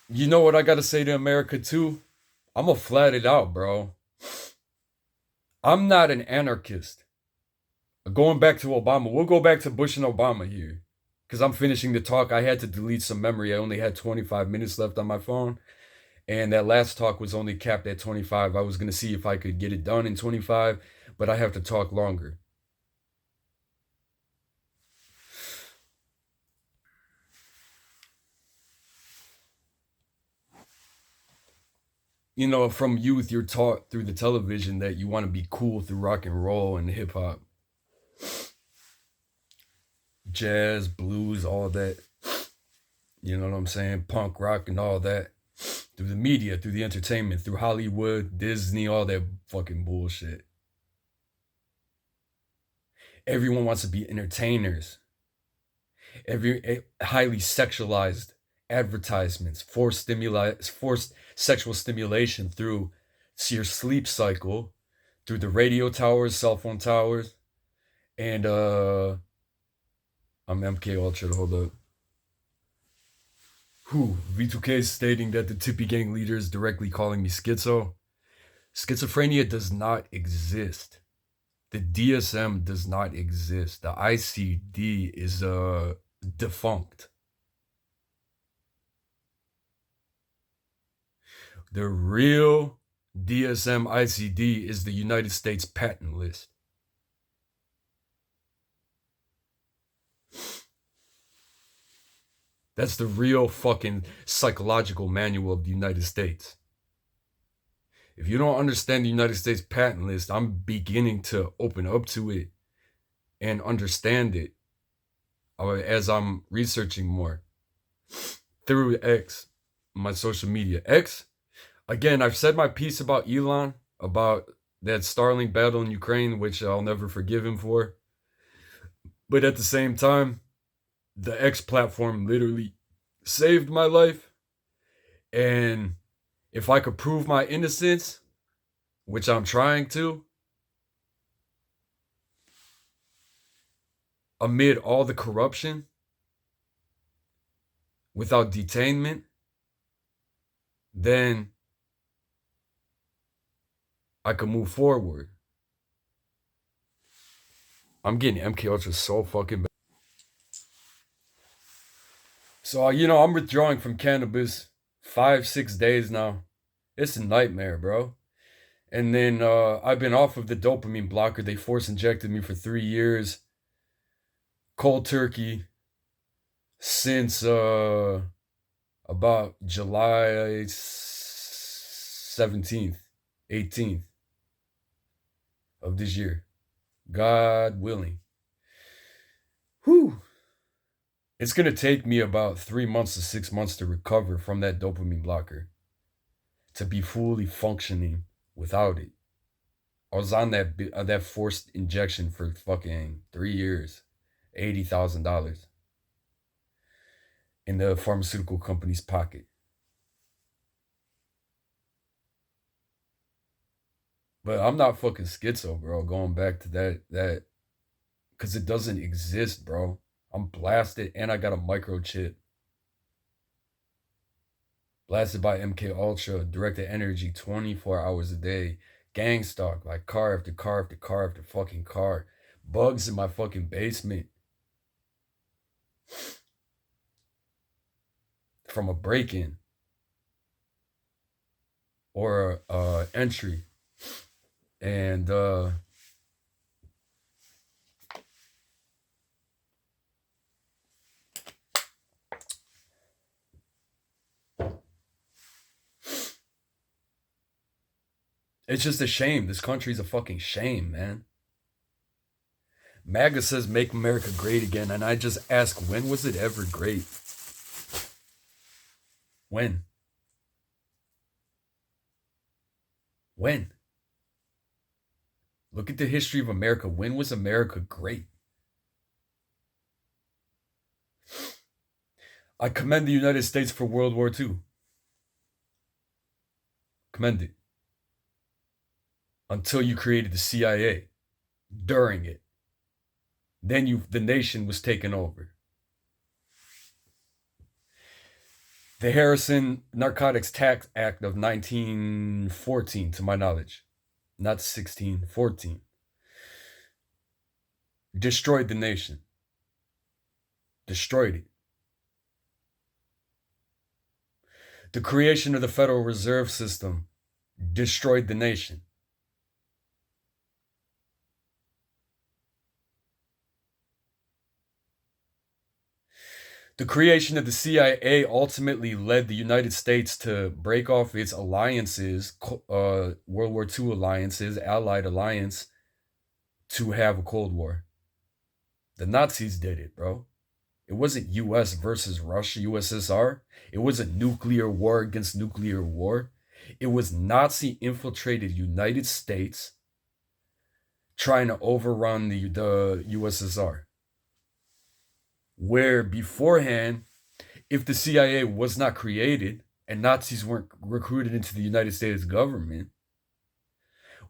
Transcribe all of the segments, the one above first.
You know what I gotta say to America too? I'm gonna flat it out, bro. I'm not an anarchist. Going back to Obama, we'll go back to Bush and Obama here. Because I'm finishing the talk. I had to delete some memory. I only had 25 minutes left on my phone. And that last talk was only capped at 25. I was going to see if I could get it done in 25, but I have to talk longer. You know, from youth, you're taught through the television that you want to be cool through rock and roll and hip hop, jazz, blues, all that. You know what I'm saying? Punk rock and all that. Through the media, through the entertainment, through Hollywood, Disney, all that fucking bullshit. Everyone wants to be entertainers. Highly sexualized advertisements, forced sexual stimulation through your sleep cycle, through the radio towers, cell phone towers, and I'm MK Ultra. Hold up. Who V2K is stating that the Tippy Gang leader is directly calling me schizo. Schizophrenia does not exist. The DSM does not exist. The ICD is defunct. The real DSM ICD is the United States patent list. That's the real fucking psychological manual of the United States. If you don't understand the United States patent list, I'm beginning to open up to it and understand it as I'm researching more through X, my social media. X, again, I've said my piece about Elon, about that Starlink battle in Ukraine, which I'll never forgive him for. But at the same time, the X platform literally saved my life. And if I could prove my innocence, which I'm trying to, amid all the corruption, without detainment, then I could move forward. I'm getting MK Ultra so fucking bad. So, I'm withdrawing from cannabis 5, 6 days now. It's a nightmare, bro. And then I've been off of the dopamine blocker. They force injected me for 3 years. Cold turkey since about July 17th, 18th of this year. God willing. Whew. It's going to take me about 3 months to 6 months to recover from that dopamine blocker, to be fully functioning without it. I was on that forced injection for fucking 3 years, $80,000 in the pharmaceutical company's pocket. But I'm not fucking schizo, bro. Going back to that, because it doesn't exist, bro. I'm blasted and I got a microchip. Blasted by MK Ultra, directed energy 24 hours a day. Gang stalk, like car after car after car after fucking car. Bugs in my fucking basement. From a break-in. Or entry. And it's just a shame. This country's a fucking shame, man. MAGA says make America great again, and I just ask, when was it ever great? When? When? Look at the history of America. When was America great? I commend the United States for World War II. Commend it. Until you created the CIA. During it. Then the nation was taken over. The Harrison Narcotics Tax Act of 1914, to my knowledge, not 16, 14, destroyed the nation. Destroyed it. The creation of the Federal Reserve System destroyed the nation. The creation of the CIA ultimately led the United States to break off its alliances, World War II alliances, Allied alliance, to have a Cold War. The Nazis did it, bro. It wasn't US versus Russia, USSR. It wasn't nuclear war against nuclear war. It was Nazi infiltrated United States trying to overrun the USSR. Where beforehand, if the CIA was not created and Nazis weren't recruited into the United States government,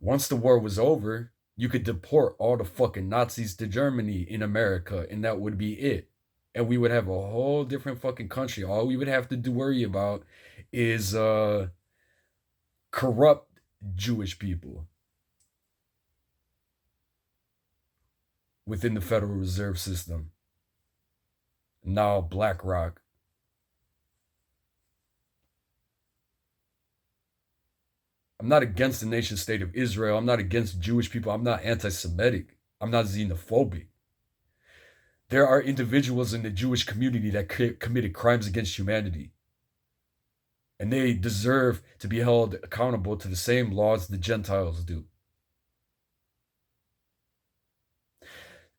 once the war was over, you could deport all the fucking Nazis to Germany in America, and that would be it. And we would have a whole different fucking country. All we would have to worry about is corrupt Jewish people within the Federal Reserve System. Now BlackRock. I'm not against the nation state of Israel. I'm not against Jewish people. I'm not anti-Semitic. I'm not xenophobic. There are individuals in the Jewish community that committed crimes against humanity. And they deserve to be held accountable to the same laws the Gentiles do.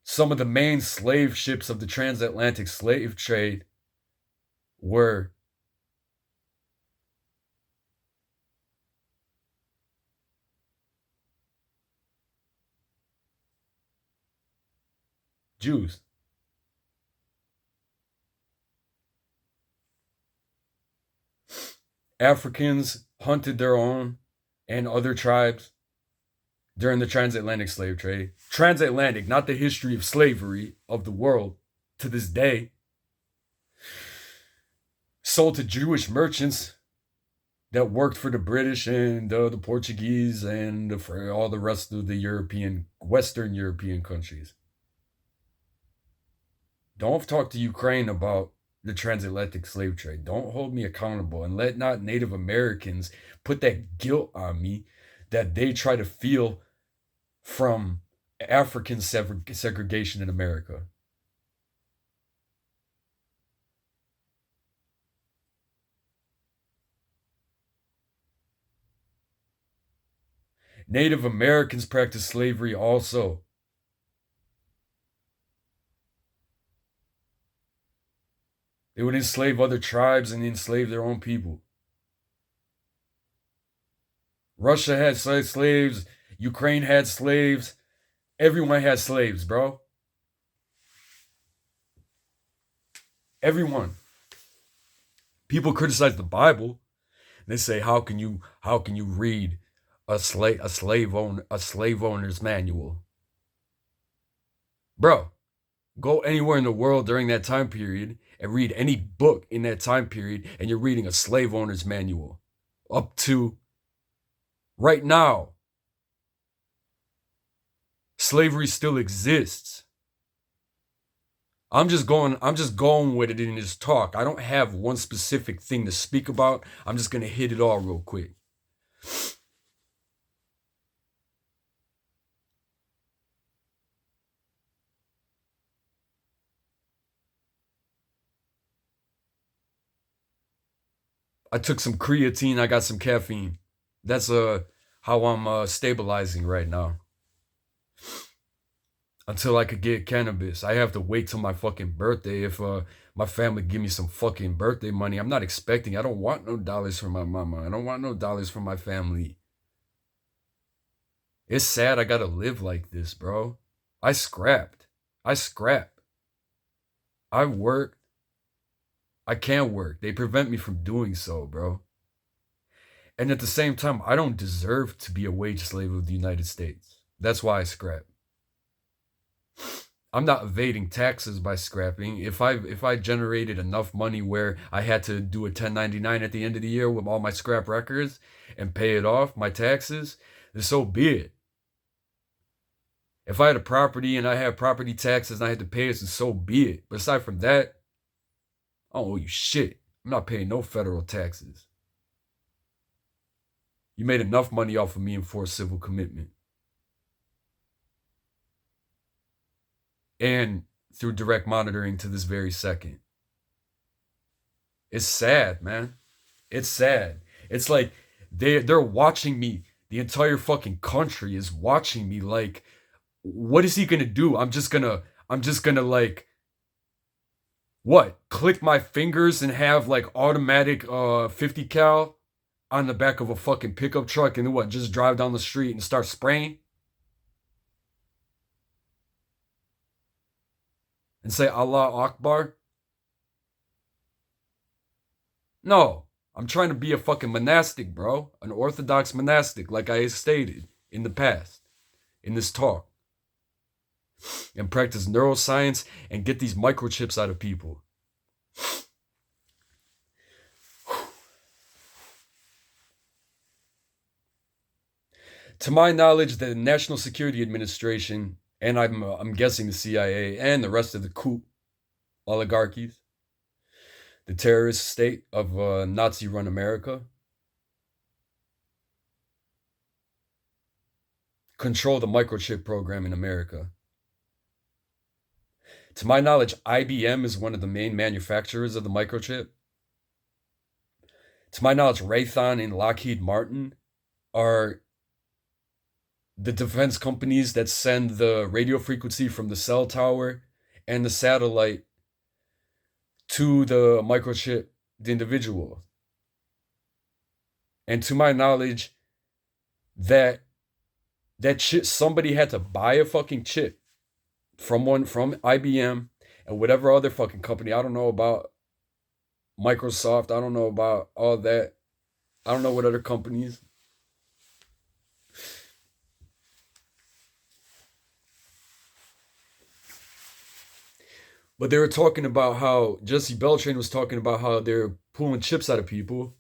Some of the main slave ships of the transatlantic slave trade were Jews. Africans hunted their own and other tribes during the transatlantic slave trade. Transatlantic, not the history of slavery of the world to this day. Sold to Jewish merchants that worked for the British and the Portuguese and for all the rest of the European, Western European countries. Don't talk to Ukraine about the transatlantic slave trade. Don't hold me accountable, and let not Native Americans put that guilt on me that they try to feel from African segregation in America. Native Americans practiced slavery also. They would enslave other tribes and enslave their own people. Russia had slaves. Ukraine had slaves. Everyone had slaves, bro. Everyone. People criticize the Bible. They say, how can you read a slave owner's manual? Bro, go anywhere in the world during that time period and read any book in that time period, and you're reading a slave owner's manual. Up to right now, slavery still exists. I'm just going with it in this talk. I don't have one specific thing to speak about. I'm just going to hit it all real quick. I took some creatine. I got some caffeine. That's how I'm stabilizing right now. Until I could get cannabis, I have to wait till my fucking birthday. If my family give me some fucking birthday money, I'm not expecting. I don't want no dollars from my mama. I don't want no dollars from my family. It's sad I gotta live like this, bro. I scrapped. I worked. I can't work. They prevent me from doing so, bro. And at the same time, I don't deserve to be a wage slave of the United States. That's why I scrap. I'm not evading taxes by scrapping. If I generated enough money where I had to do a 1099 at the end of the year with all my scrap records and pay it off, my taxes, then so be it. If I had a property and I had property taxes and I had to pay it, then so be it. But aside from that, I don't owe you shit. I'm not paying no federal taxes. You made enough money off of me in forced civil commitment. And through direct monitoring to this very second. It's sad, man. It's sad. It's like they're watching me. The entire fucking country is watching me like, what is he gonna do? I'm just gonna like what? Click my fingers and have like automatic 50 cal on the back of a fucking pickup truck and then what? Just drive down the street and start spraying? And say Allah Akbar? No. I'm trying to be a fucking monastic, bro. An orthodox monastic, like I stated in the past, in this talk. And practice neuroscience and get these microchips out of people. To my knowledge, the National Security Administration, and I'm guessing the CIA and the rest of the coup oligarchies, the terrorist state of Nazi-run America, control the microchip program in America. To my knowledge, IBM is one of the main manufacturers of the microchip. To my knowledge, Raytheon and Lockheed Martin are the defense companies that send the radio frequency from the cell tower and the satellite to the microchip, the individual. And to my knowledge, that chip, somebody had to buy a fucking chip from IBM and whatever other fucking company. I don't know about Microsoft. I don't know about all that. I don't know what other companies. But they were talking about how Jesse Beltran was talking about how they're pulling chips out of people,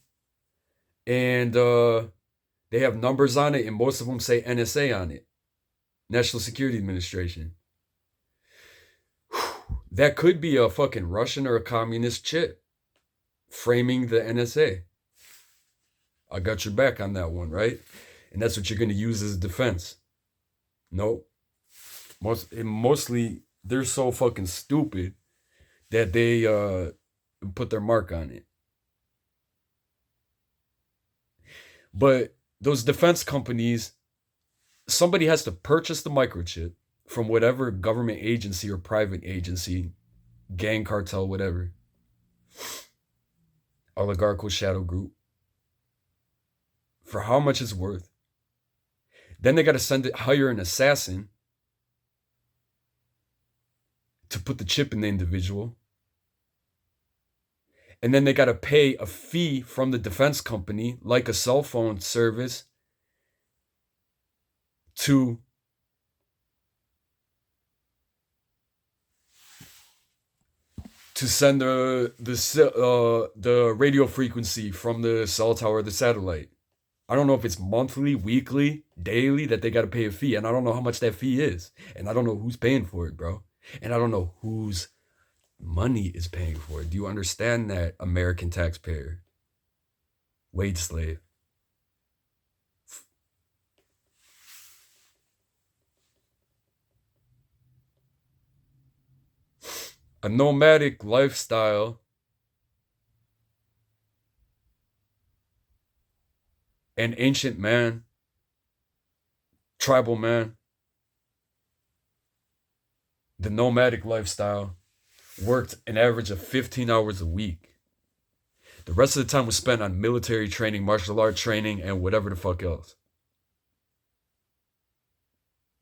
and they have numbers on it, and most of them say NSA on it, National Security Administration. That could be a fucking Russian or a communist chip framing the NSA. I got your back on that one, right? And that's what you're going to use as defense. Nope. Mostly, they're so fucking stupid that they put their mark on it. But those defense companies, somebody has to purchase the microchip from whatever government agency or private agency, gang, cartel, whatever, oligarchical shadow group, for how much it's worth. Then they got to hire an assassin to put the chip in the individual. And then they got to pay a fee from the defense company, like a cell phone service, to send the radio frequency from the cell tower, the satellite. I don't know if it's monthly, weekly, daily that they got to pay a fee, and I don't know how much that fee is, and I don't know who's paying for it, bro, and I don't know whose money is paying for it. Do you understand that, American taxpayer? Wage slave. A nomadic lifestyle an ancient man, tribal man, the nomadic lifestyle, worked an average of 15 hours a week. The rest of the time was spent on military training, martial art training, and whatever the fuck else.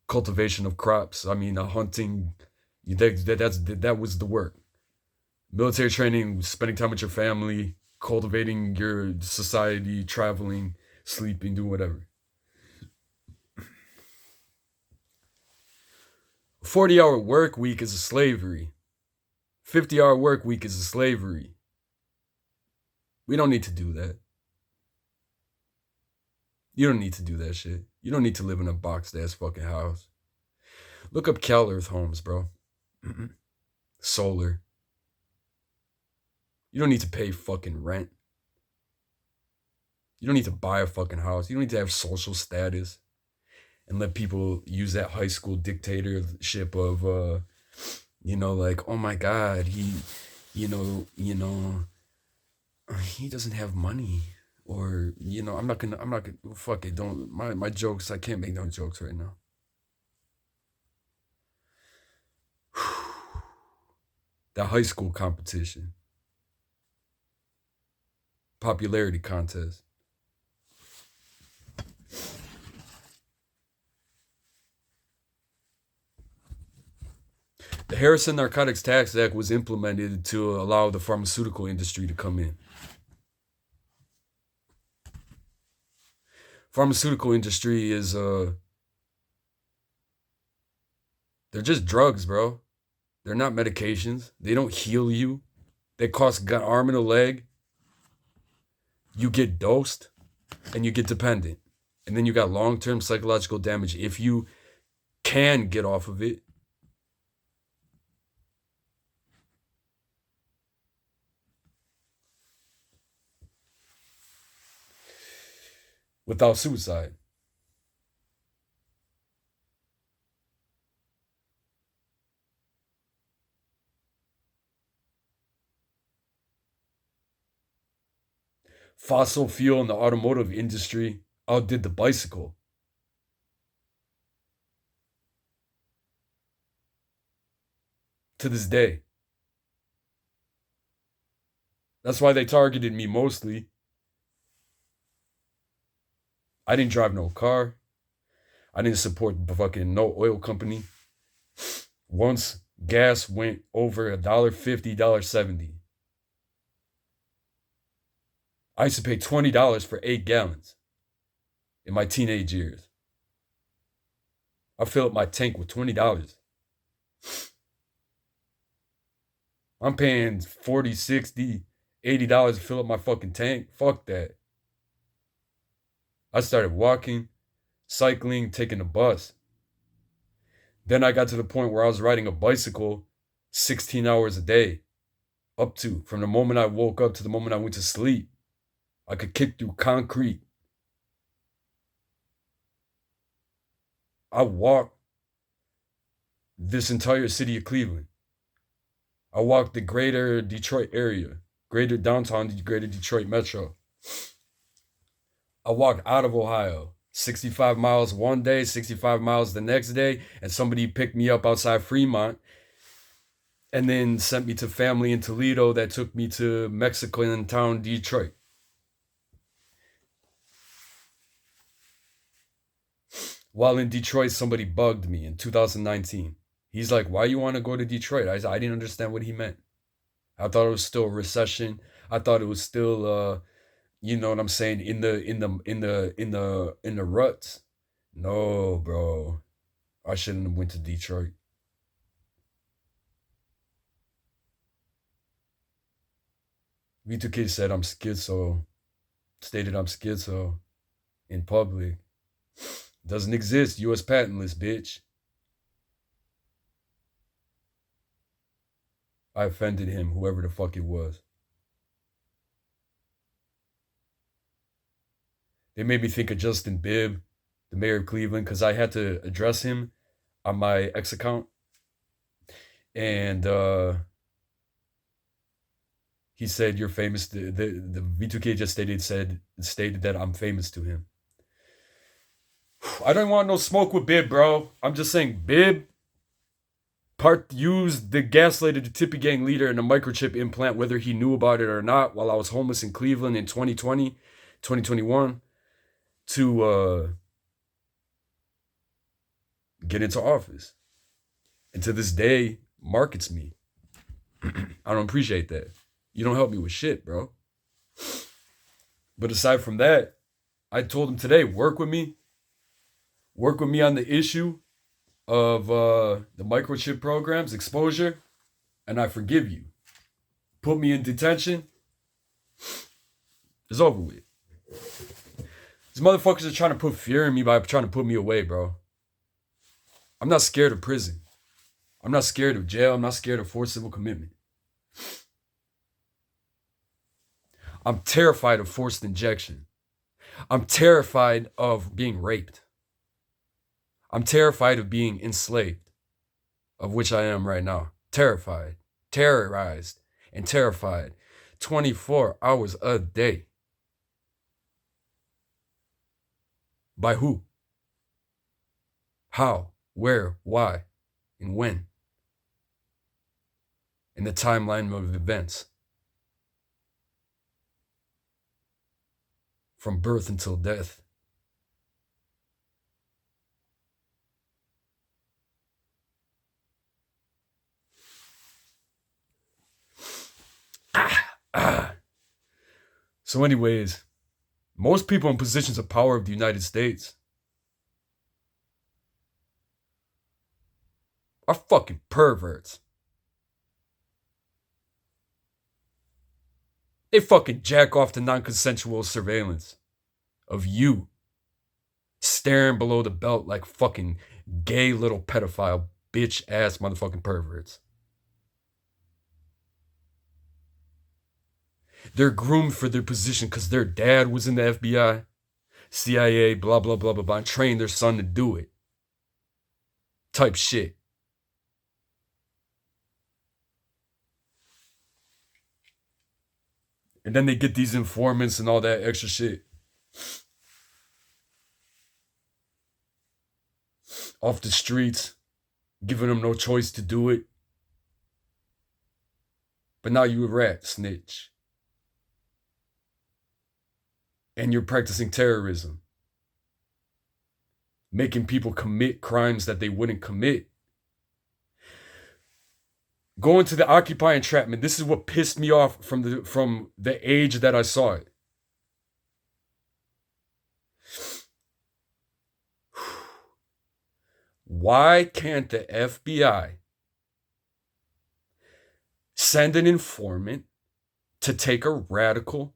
Cultivation of crops. I mean, hunting. That was the work. Military training, spending time with your family, cultivating your society, traveling, sleeping, doing whatever. 40-hour work week is a slavery. 50-hour work week is a slavery. We don't need to do that. You don't need to do that shit. You don't need to live in a boxed ass fucking house. Look up CalEarth Homes, bro. Solar. You don't need to pay fucking rent. You don't need to buy a fucking house. You don't need to have social status and let people use that high school dictatorship of, like, oh my God, he doesn't have money. Or, I'm not gonna, fuck it, don't, my jokes, I can't make no jokes right now. That high school competition. Popularity contest. The Harrison Narcotics Tax Act was implemented to allow the pharmaceutical industry to come in. Pharmaceutical industry is, they're just drugs, bro. They're not medications. They don't heal you. They cost an arm and a leg. You get dosed and you get dependent. And then you got long-term psychological damage if you can get off of it. Without suicide. Fossil fuel in the automotive industry outdid the bicycle. To this day. That's why they targeted me mostly. I didn't drive no car. I didn't support the fucking no oil company. Once gas went over $1.50, $1.70. I used to pay $20 for 8 gallons in my teenage years. I filled up my tank with $20. I'm paying $40, $60, $80 to fill up my fucking tank. Fuck that. I started walking, cycling, taking the bus. Then I got to the point where I was riding a bicycle 16 hours a day. From the moment I woke up to the moment I went to sleep. I could kick through concrete. I walked this entire city of Cleveland. I walked the greater Detroit area, greater downtown, greater Detroit metro. I walked out of Ohio, 65 miles one day, 65 miles the next day, and somebody picked me up outside Fremont and then sent me to family in Toledo that took me to Mexican town, Detroit. While in Detroit, somebody bugged me in 2019. He's like, why you want to go to Detroit? I said, I didn't understand what he meant. I thought it was still a recession. I thought it was still, you know what I'm saying, in the ruts. No, bro. I shouldn't have went to Detroit. V2K said I'm schizo. Stated I'm schizo in public. Doesn't exist. U.S. patentless, bitch. I offended him, whoever the fuck it was. They made me think of Justin Bibb, the mayor of Cleveland, because I had to address him on my X account. And he said, you're famous. The V2K just stated that I'm famous to him. I don't want no smoke with Bibb, bro. I'm just saying Bibb used the gaslighted the Tippy Gang leader in a microchip implant, whether he knew about it or not, while I was homeless in Cleveland in 2020, 2021, to get into office. And to this day, markets me. I don't appreciate that. You don't help me with shit, bro. But aside from that, I told him today, work with me on the issue of the microchip programs, exposure, and I forgive you. Put me in detention, it's over with. These motherfuckers are trying to put fear in me by trying to put me away, bro. I'm not scared of prison. I'm not scared of jail. I'm not scared of forced civil commitment. I'm terrified of forced injection. I'm terrified of being raped. I'm terrified of being enslaved, of which I am right now. Terrified, terrorized, and terrified 24 hours a day. By who? How? Where? Why? And when? In the timeline of events. From birth until death. So anyways, most people in positions of power of the United States are fucking perverts. They fucking jack off to non-consensual surveillance of you staring below the belt like fucking gay little pedophile bitch ass motherfucking perverts. They're groomed for their position because their dad was in the FBI, CIA, blah, blah, blah, blah, blah, and trained their son to do it. Type shit. And then they get these informants and all that extra shit off the streets, giving them no choice to do it. But now you a rat snitch. And you're practicing terrorism. Making people commit crimes that they wouldn't commit. Going to the Occupy entrapment, this is what pissed me off from the age that I saw it. Why can't the FBI send an informant to take a radical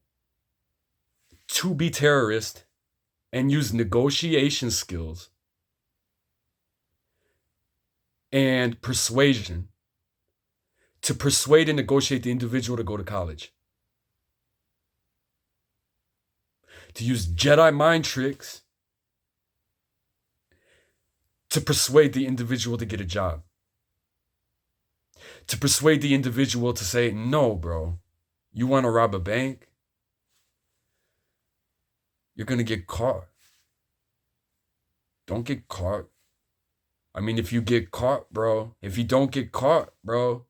to be terrorist and use negotiation skills and persuasion to persuade and negotiate the individual to go to college? To use Jedi mind tricks to persuade the individual to get a job. To persuade the individual to say, no, bro, you want to rob a bank? You're going to get caught. Don't get caught. I mean, if you get caught, bro, if you don't get caught, bro,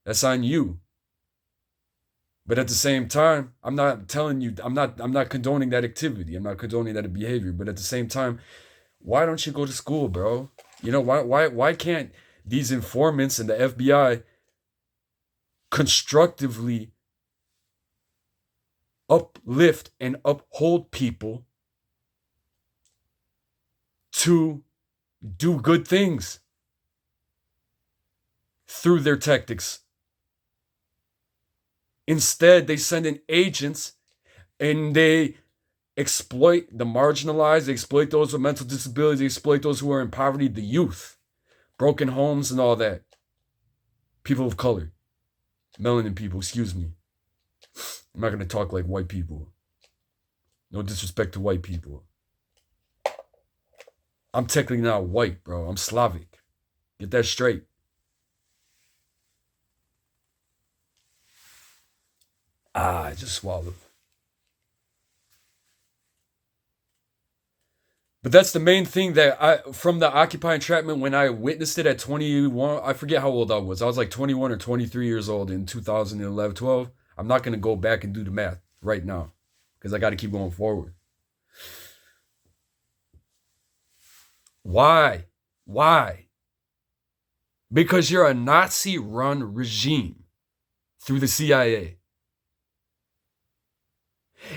that's on you. But at the same time, I'm not telling you, I'm not condoning that activity. I'm not condoning that behavior. But at the same time, why don't you go to school, bro? You know, why can't these informants and the FBI constructively uplift and uphold people to do good things through their tactics? Instead, they send in agents and they exploit the marginalized, they exploit those with mental disabilities, they exploit those who are in poverty, the youth, broken homes and all that. People of color, melanin people, excuse me. I'm not going to talk like white people. No disrespect to white people. I'm technically not white, bro. I'm Slavic. Get that straight. I just swallowed. But that's the main thing that from the Occupy entrapment, when I witnessed it at 21, I forget how old I was. I was like 21 or 23 years old in 2011, 12. I'm not going to go back and do the math right now because I got to keep going forward. Why? Why? Because you're a Nazi-run regime through the CIA.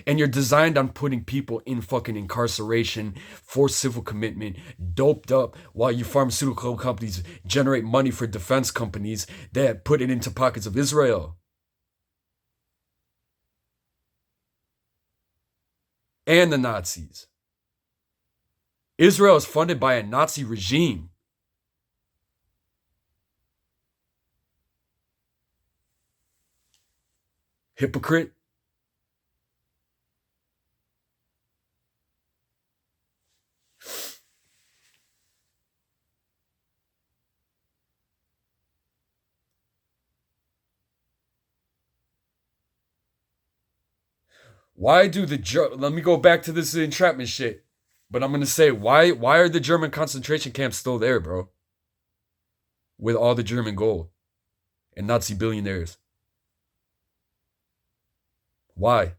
And you're designed on putting people in fucking incarceration, forced civil commitment, doped up, while your pharmaceutical companies generate money for defense companies that put it into pockets of Israel and the Nazis. Israel is funded by a Nazi regime. Hypocrite. Why do let me go back to this entrapment shit. But I'm gonna say, why are the German concentration camps still there, bro? With all the German gold and Nazi billionaires. Why?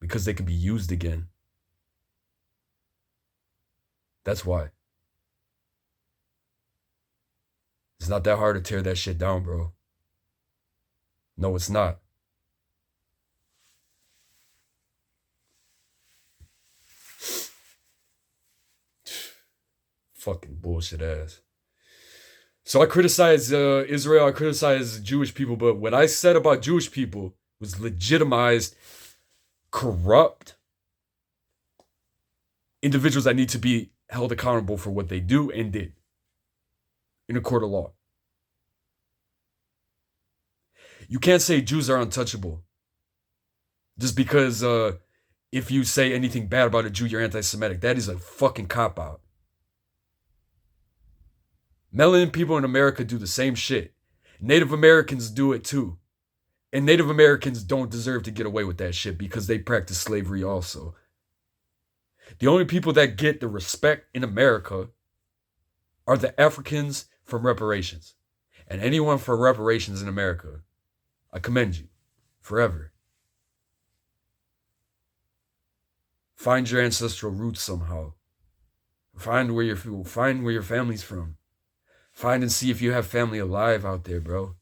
Because they could be used again. That's why. It's not that hard to tear that shit down, bro. No, it's not. Fucking bullshit ass. So I criticize Israel, I criticize Jewish people, but what I said about Jewish people was legitimized, corrupt individuals that need to be held accountable for what they do and did in a court of law. You can't say Jews are untouchable just because if you say anything bad about a Jew, you're anti-Semitic. That is a fucking cop-out. Melanin people in America do the same shit. Native Americans do it too. And Native Americans don't deserve to get away with that shit because they practice slavery also. The only people that get the respect in America are the Africans from reparations. And anyone for reparations in America, I commend you forever. Find your ancestral roots somehow. Find where your family's from. Find and see if you have family alive out there, bro.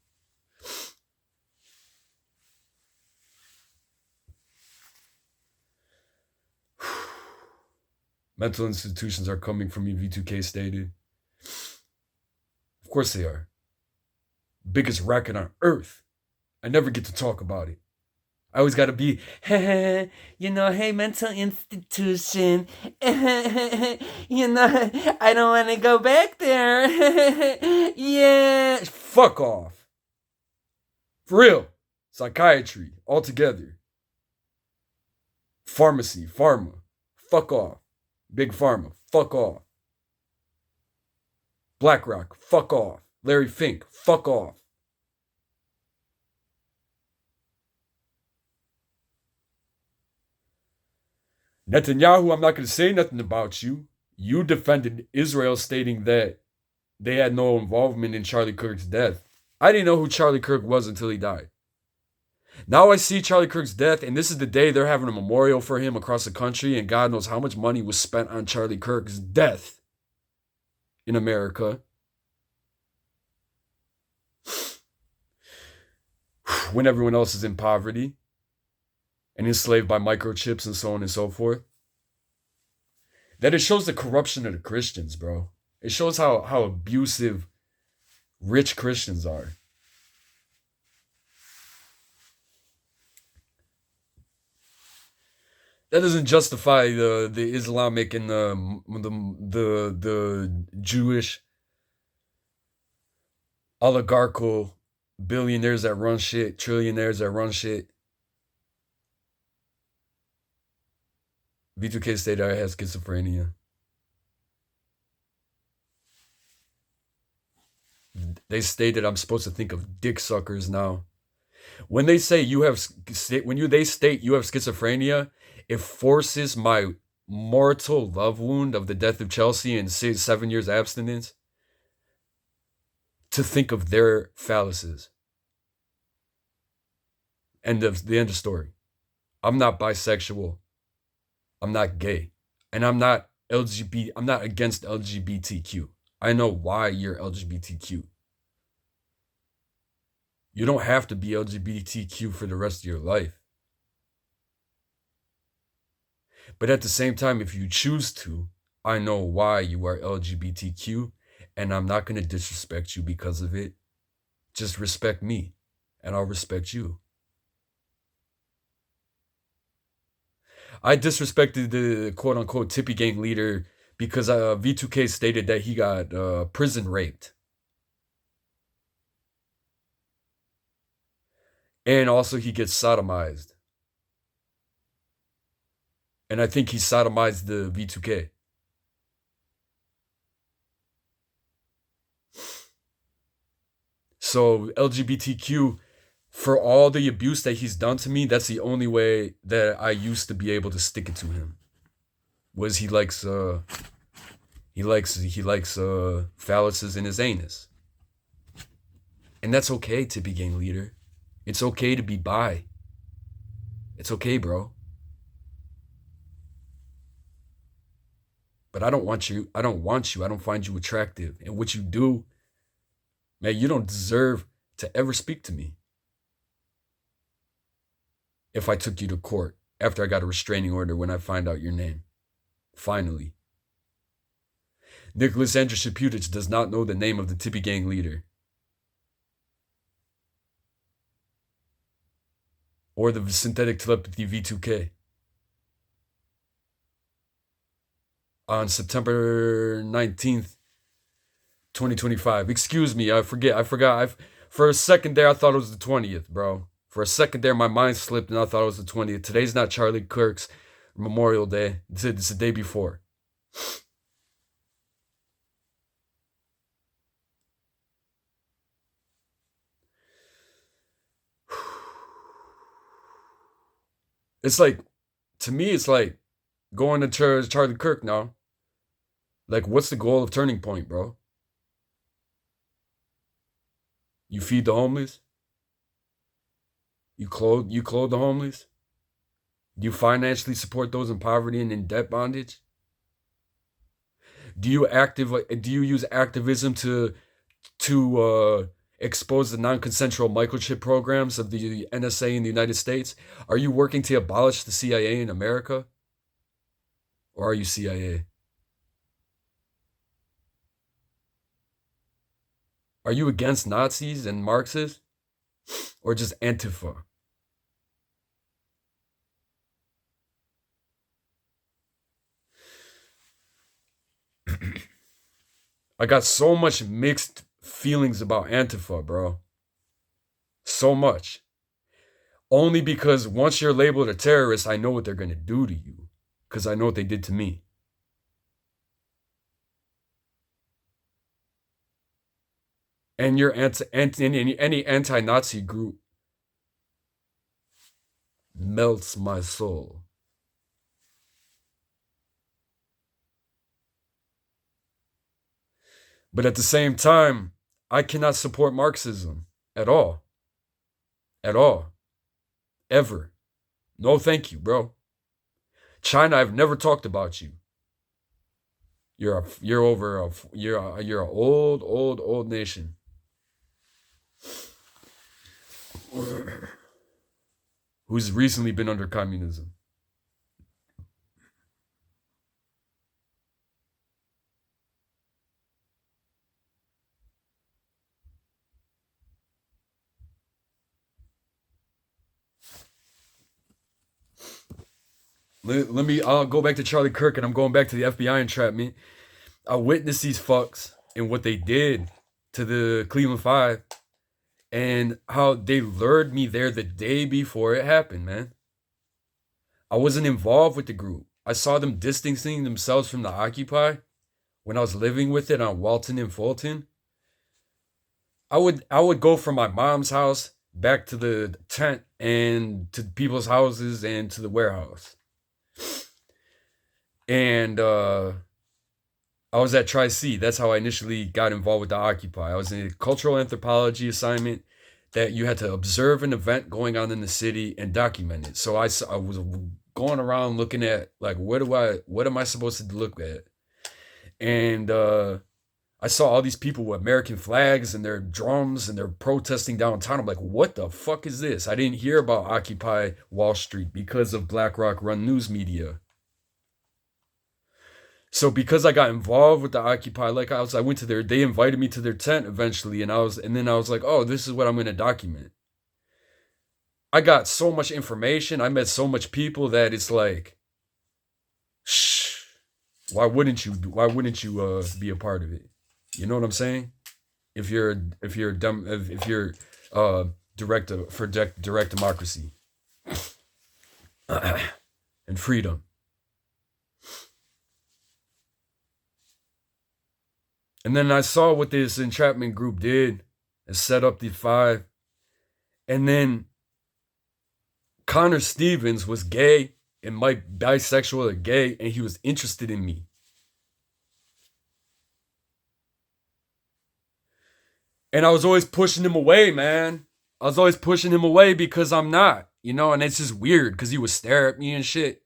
Mental institutions are coming from you, V2K stated. Of course they are. Biggest racket on earth. I never get to talk about it. I always got to be, hey, mental institution. I don't want to go back there. Yeah. Fuck off. For real. Psychiatry, altogether. Pharmacy, pharma. Fuck off. Big Pharma, fuck off. BlackRock, fuck off. Larry Fink, fuck off. Netanyahu, I'm not going to say nothing about you. You defended Israel stating that they had no involvement in Charlie Kirk's death. I didn't know who Charlie Kirk was until he died. Now I see Charlie Kirk's death, and this is the day they're having a memorial for him across the country, and God knows how much money was spent on Charlie Kirk's death in America. When everyone else is in poverty and enslaved by microchips and so on and so forth. That it shows the corruption of the Christians, bro. It shows how abusive rich Christians are. That doesn't justify the Islamic and the Jewish oligarchical billionaires that run shit, trillionaires that run shit. V2K stated I had schizophrenia. They stated I'm supposed to think of dick suckers now. When they say they state you have schizophrenia, it forces my mortal love wound of the death of Chelsea and 7 years abstinence to think of their phalluses. The end of story. I'm not bisexual. I'm not gay. And I'm not LGBT. I'm not against LGBTQ. I know why you're LGBTQ. You don't have to be LGBTQ for the rest of your life. But at the same time, if you choose to, I know why you are LGBTQ, and I'm not going to disrespect you because of it. Just respect me, and I'll respect you. I disrespected the quote unquote Tippy Gang leader because V2K stated that he got prison raped. And also he gets sodomized. And I think he sodomized the V2K. So LGBTQ, for all the abuse that he's done to me, that's the only way that I used to be able to stick it to him. Was he likes phalluses in his anus. And that's okay, Tippy Gang leader. It's okay to be bi. It's okay, bro. But I don't want you. I don't find you attractive. And what you do, man, you don't deserve to ever speak to me. If I took you to court after I got a restraining order when I find out your name. Finally. Nicholas Andrew Shaputich does not know the name of the Tippy Gang leader. Or the synthetic telepathy V2K. On September 19th, 2025. Excuse me, I forgot. For a second there, I thought it was the 20th, bro. For a second there, my mind slipped and I thought it was the 20th. Today's not Charlie Kirk's Memorial Day. It's the day before. It's like, to me, it's like going to church, Charlie Kirk now. Like, what's the goal of Turning Point, bro? You feed the homeless? You clothe the homeless? Do you financially support those in poverty and in debt bondage? Do you use activism to expose the non-consensual microchip programs of the NSA in the United States? Are you working to abolish the CIA in America? Or are you CIA? Are you against Nazis and Marxists? Or just Antifa? I got so much mixed feelings about Antifa, bro. So much. Only because once you're labeled a terrorist, I know what they're going to do to you. Because I know what they did to me. And any anti-Nazi group melts my soul. But at the same time, I cannot support Marxism at all. At all. Ever. No thank you, bro. China, I've never talked about you. You're an old nation. Who's recently been under communism. I'll go back to Charlie Kirk and I'm going back to the FBI entrapment. I witnessed these fucks and what they did to the Cleveland Five and how they lured me there the day before it happened, man. I wasn't involved with the group. I saw them distancing themselves from the Occupy when I was living with it on Walton and Fulton. I would go from my mom's house back to the tent and to people's houses and to the warehouse. And I was at Tri-C. That's how I initially got involved with the Occupy. I was in a cultural anthropology assignment that you had to observe an event going on in the city and document it. So I was going around looking at, like, what am I supposed to look at? And I saw all these people with American flags and their drums and they're protesting downtown. I'm like, what the fuck is this? I didn't hear about Occupy Wall Street because of BlackRock run news media. So because I got involved with the Occupy, I went to they invited me to their tent eventually, and then I was like, oh, this is what I'm gonna document. I got so much information, I met so much people that it's like, shh, why wouldn't you be a part of it? You know what I'm saying? If you're direct democracy and freedom. And then I saw what this entrapment group did and set up the 5. And then Connor Stevens was gay and bisexual or gay, and he was interested in me. And I was always pushing him away, man. I was always pushing him away because I'm not, and it's just weird because he would stare at me and shit.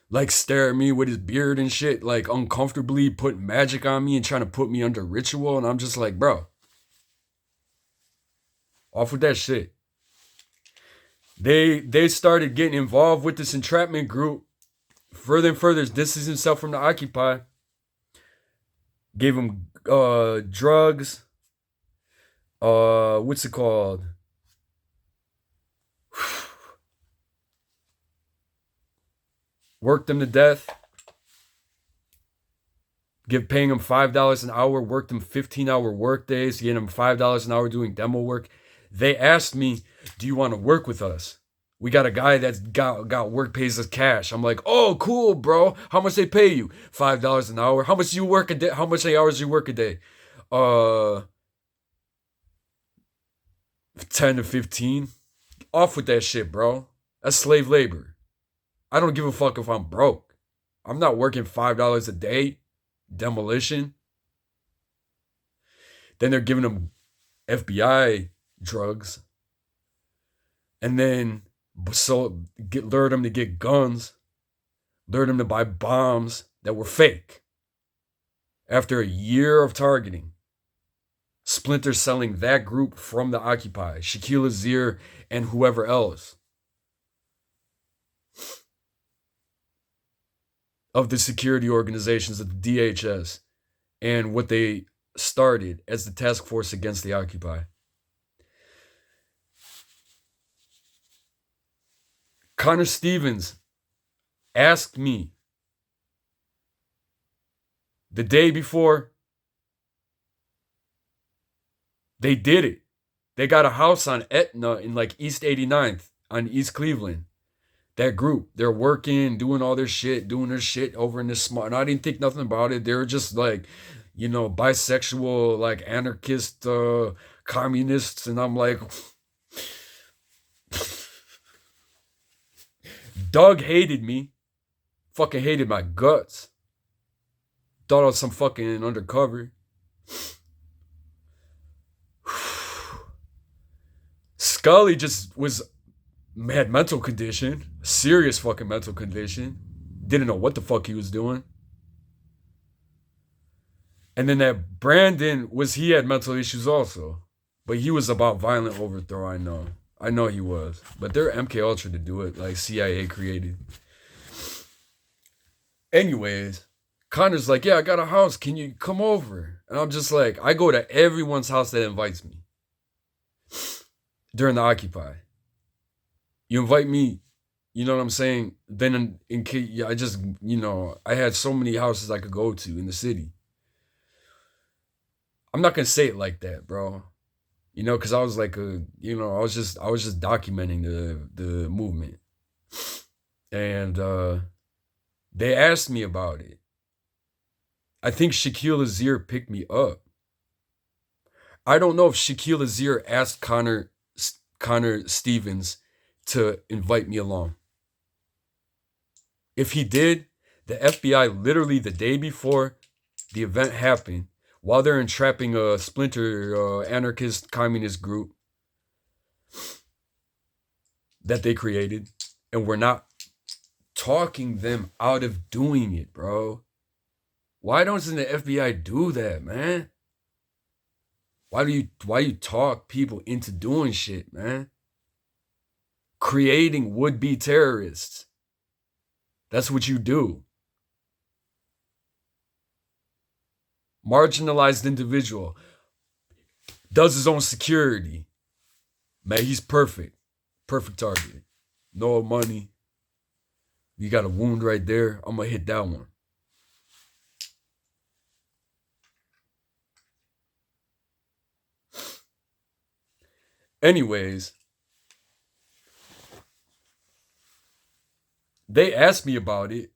Like stare at me with his beard and shit, like uncomfortably putting magic on me and trying to put me under ritual. And I'm just like, bro, off with that shit. They started getting involved with this entrapment group. Further and further distanced himself from the Occupy. Gave him drugs. What's it called? Worked them to death. Paying him $5 an hour. Worked him 15-hour work days. Getting him $5 an hour doing demo work. They asked me, do you want to work with us? We got a guy that's got work, pays us cash. I'm like, oh, cool, bro. How much they pay you? $5 an hour. How much do you work a day? How much hours do you work a day? 10 to 15. Off with that shit, bro. That's slave labor. I don't give a fuck if I'm broke. I'm not working $5 a day. Demolition. Then they're giving them FBI drugs. And then lured them to get guns. Lured them to buy bombs that were fake. After a year of targeting. Splinter selling that group from the Occupy. Shaquille Azir and whoever else. Of the security organizations of the DHS. And what they started as the task force against the Occupy. Connor Stevens asked me the day before they did it. They got a house on Etna in like East 89th on East Cleveland. That group, they're working, doing all their shit, over in this small. And I didn't think nothing about it. They were just like, bisexual, like anarchist, communists. And I'm like, Doug hated me. Fucking hated my guts. Thought I was some fucking undercover. Scully just had mental condition. Serious fucking mental condition. Didn't know what the fuck he was doing. And then that Brandon he had mental issues also. But he was about violent overthrow, I know. I know he was. But they're MK Ultra to do it, like CIA created. Anyways, Connor's like, yeah, I got a house. Can you come over? And I'm just like, I go to everyone's house that invites me. During the Occupy. You invite me, you know what I'm saying? Then I just, I had so many houses I could go to in the city. I'm not going to say it like that, bro. Because I was like I was just documenting the movement. And they asked me about it. I think Shaquille Azir picked me up. I don't know if Shaquille Azir asked Connor Stevens to invite me along. If he did, the FBI literally the day before the event happened, while they're entrapping a splinter anarchist communist group that they created and were not talking them out of doing it, bro. Why doesn't the FBI do that, man? Why do you talk people into doing shit, man? Creating would-be terrorists. That's what you do. Marginalized individual. Does his own security. Man, he's perfect. Perfect target. No money. You got a wound right there. I'm going to hit that one. Anyways, they asked me about it.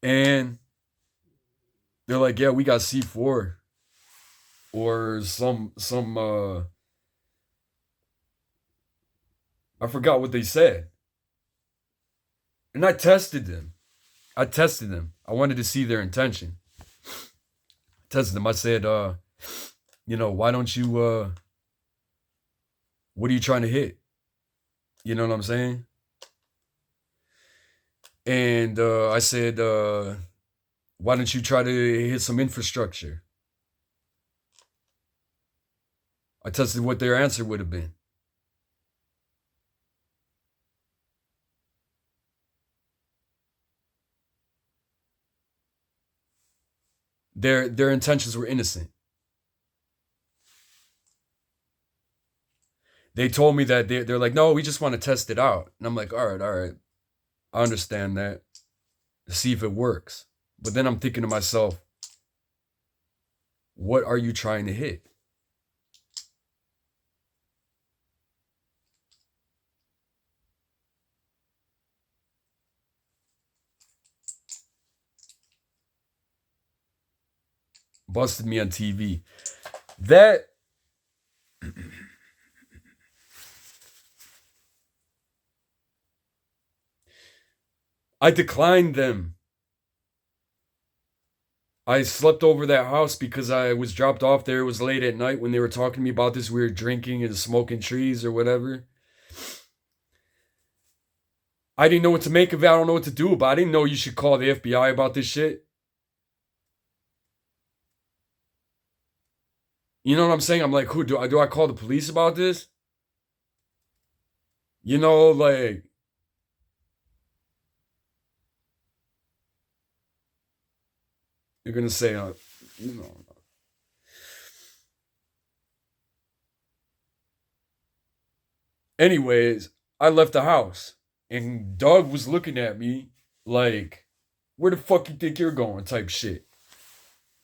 And they're like, yeah, we got C4. Or some I forgot what they said. And I tested them. I wanted to see their intention. I tested them. I said, why don't you, what are you trying to hit? You know what I'm saying? And I said, why don't you try to hit some infrastructure? I tested what their answer would have been. Their intentions were innocent. They told me that they're like, no, we just want to test it out. And I'm like, all right. I understand that. See if it works. But then I'm thinking to myself, what are you trying to hit? Busted me on TV. That I declined them. I slept over that house because I was dropped off there. It was late at night when they were talking to me about this. We were drinking and smoking trees or whatever. I didn't know what to make of it. I don't know what to do about it. I didn't know you should call the FBI about this shit. You know what I'm saying? I'm like, who do I call the police about this? You know, like, you're gonna say, you know. Anyways, I left the house, and Doug was looking at me like, "Where the fuck you think you're going?" type shit.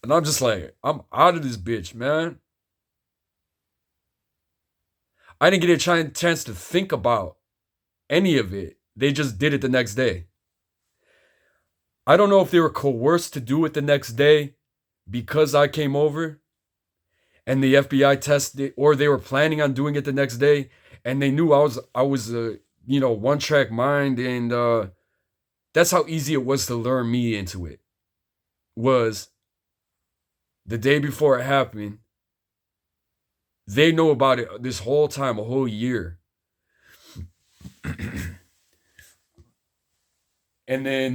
And I'm just like, I'm out of this bitch, man. I didn't get a chance to think about any of it. They just did it the next day. I don't know if they were coerced to do it the next day because I came over and the FBI tested it, or they were planning on doing it the next day and they knew I was a one track mind, and that's how easy it was to lure me into it. Was the day before it happened. They know about it this whole time, a whole year. And then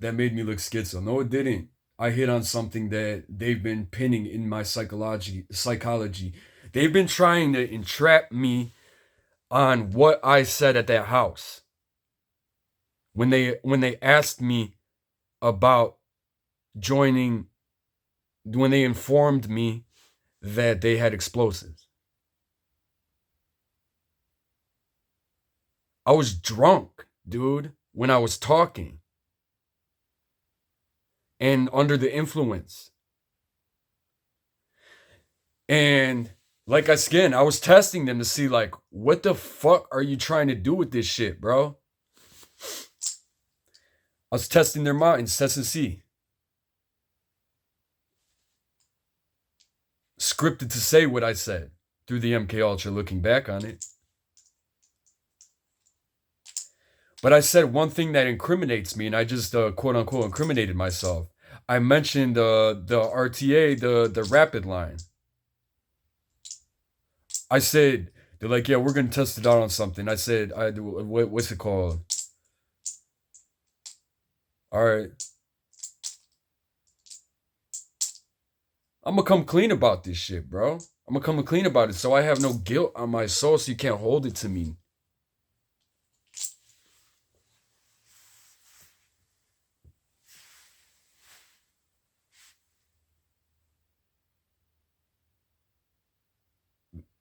that made me look schizo. No, it didn't. I hit on something that they've been pinning in my psychology. They've been trying to entrap me on what I said at that house. When they asked me about joining, when they informed me that they had explosives. I was drunk, dude, when I was talking. And under the influence. And like I was testing them to see, like, what the fuck are you trying to do with this shit, bro? I was testing their minds, test and see. Scripted to say what I said through the MK Ultra, looking back on it. But I said one thing that incriminates me, and I just quote unquote incriminated myself. I mentioned the RTA, the rapid line. I said they're like, yeah, we're gonna test it out on something. I said, what's it called? All right, I'm gonna come clean about this shit, bro. I'm gonna come clean about it, so I have no guilt on my soul, so you can't hold it to me.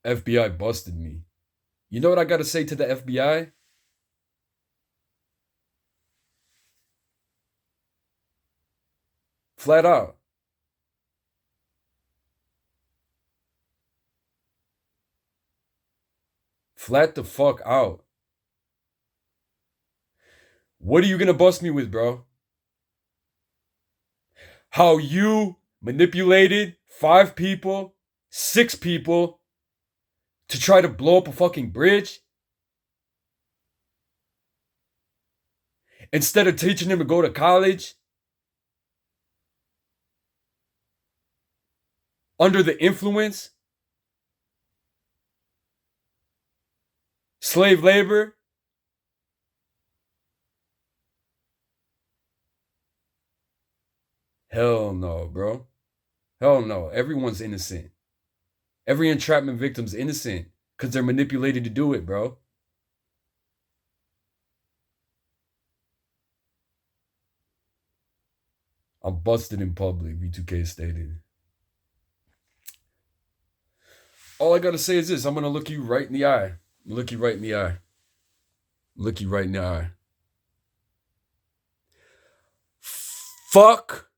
FBI busted me. You know what I gotta say to the FBI? Flat out. Flat the fuck out. What are you gonna bust me with, bro? How you manipulated 5 people, 6 people to try to blow up a fucking bridge? Instead of teaching them to go to college? Under the influence? Slave labor? Hell no, bro. Hell no. Everyone's innocent. Every entrapment victim's innocent because they're manipulated to do it, bro. I'm busted in public, V2K stated. All I gotta say is this. I'm gonna look you right in the eye. Look you right in the eye. Look you right in the eye. Fuck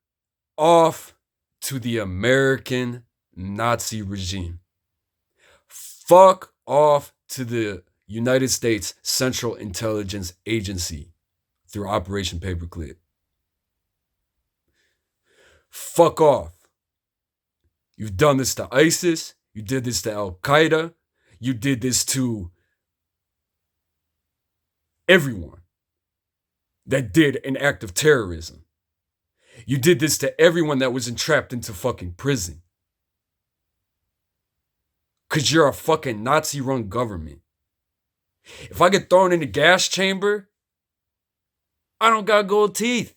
off to the American Nazi regime. Fuck off to the United States Central Intelligence Agency through Operation Paperclip. Fuck off. You've done this to ISIS. You did this to Al Qaeda. You did this to everyone that did an act of terrorism. You did this to everyone that was entrapped into fucking prison. Because you're a fucking Nazi-run government. If I get thrown in the gas chamber, I don't got gold teeth.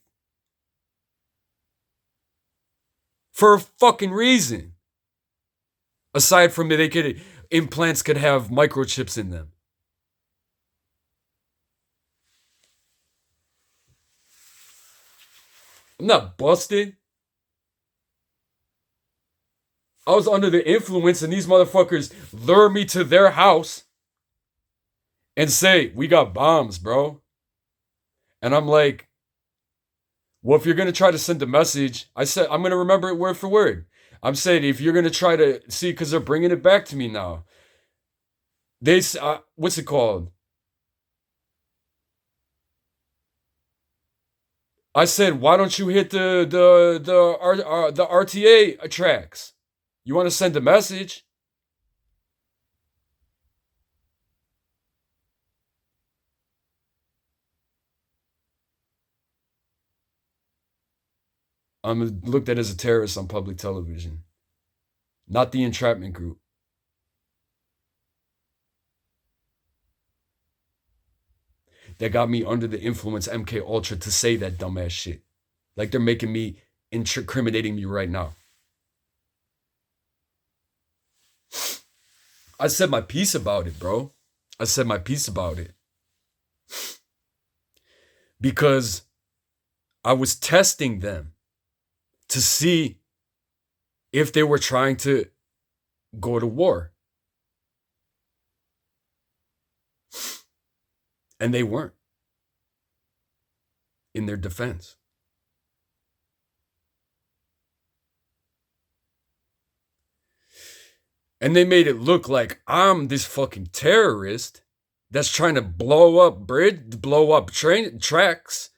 For a fucking reason. Aside from that, implants could have microchips in them. I'm not busted. I was under the influence and these motherfuckers lure me to their house and say, we got bombs, bro. And I'm like, well, if you're going to try to send a message, I said, I'm going to remember it word for word. I'm saying, if you're going to try to see, because they're bringing it back to me now. What's it called? I said, why don't you hit the RTA tracks? You want to send a message? I'm looked at as a terrorist on public television. Not the entrapment group. That got me under the influence MK Ultra to say that dumbass shit. Like they're making me, incriminating me right now. I said my piece about it, bro. I said my piece about it. Because I was testing them to see if they were trying to go to war. And they weren't. In their defense. And they made it look like I'm this fucking terrorist that's trying to blow up train tracks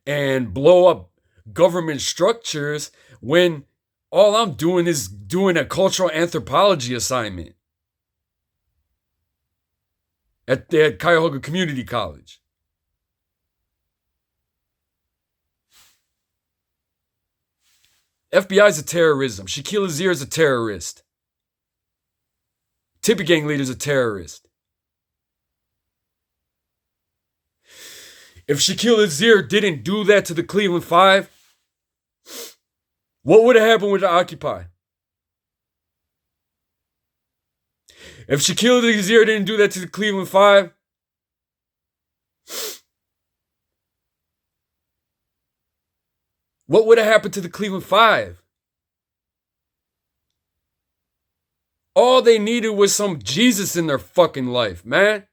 and blow up government structures when all I'm doing is doing a cultural anthropology assignment at Cuyahoga Community College. FBI's a terrorism. Shaquille Azir is a terrorist. Tippy gang leader's a terrorist. If Shaquille Azir didn't do that to the Cleveland Five, what would have happened with the Occupy? If Shaquille Azir didn't do that to the Cleveland Five, what would have happened to the Cleveland Five? All they needed was some Jesus in their fucking life, man.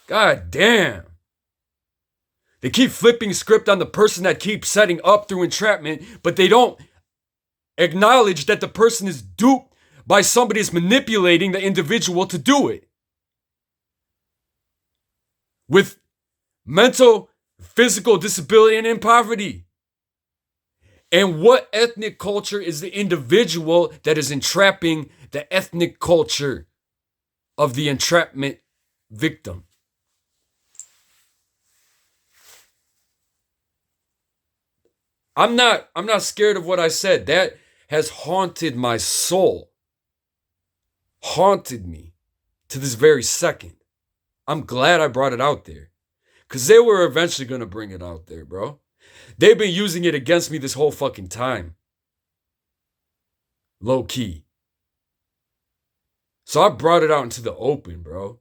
God damn. They keep flipping script on the person that keeps setting up through entrapment, but they don't acknowledge that the person is duped by somebody that's manipulating the individual to do it. With mental, physical disability and in poverty. And what ethnic culture is the individual that is entrapping the ethnic culture of the entrapment victim? I'm not scared of what I said. That has haunted my soul. Haunted me to this very second. I'm glad I brought it out there. Because they were eventually going to bring it out there, bro. They've been using it against me this whole fucking time. Low key. So I brought it out into the open, bro.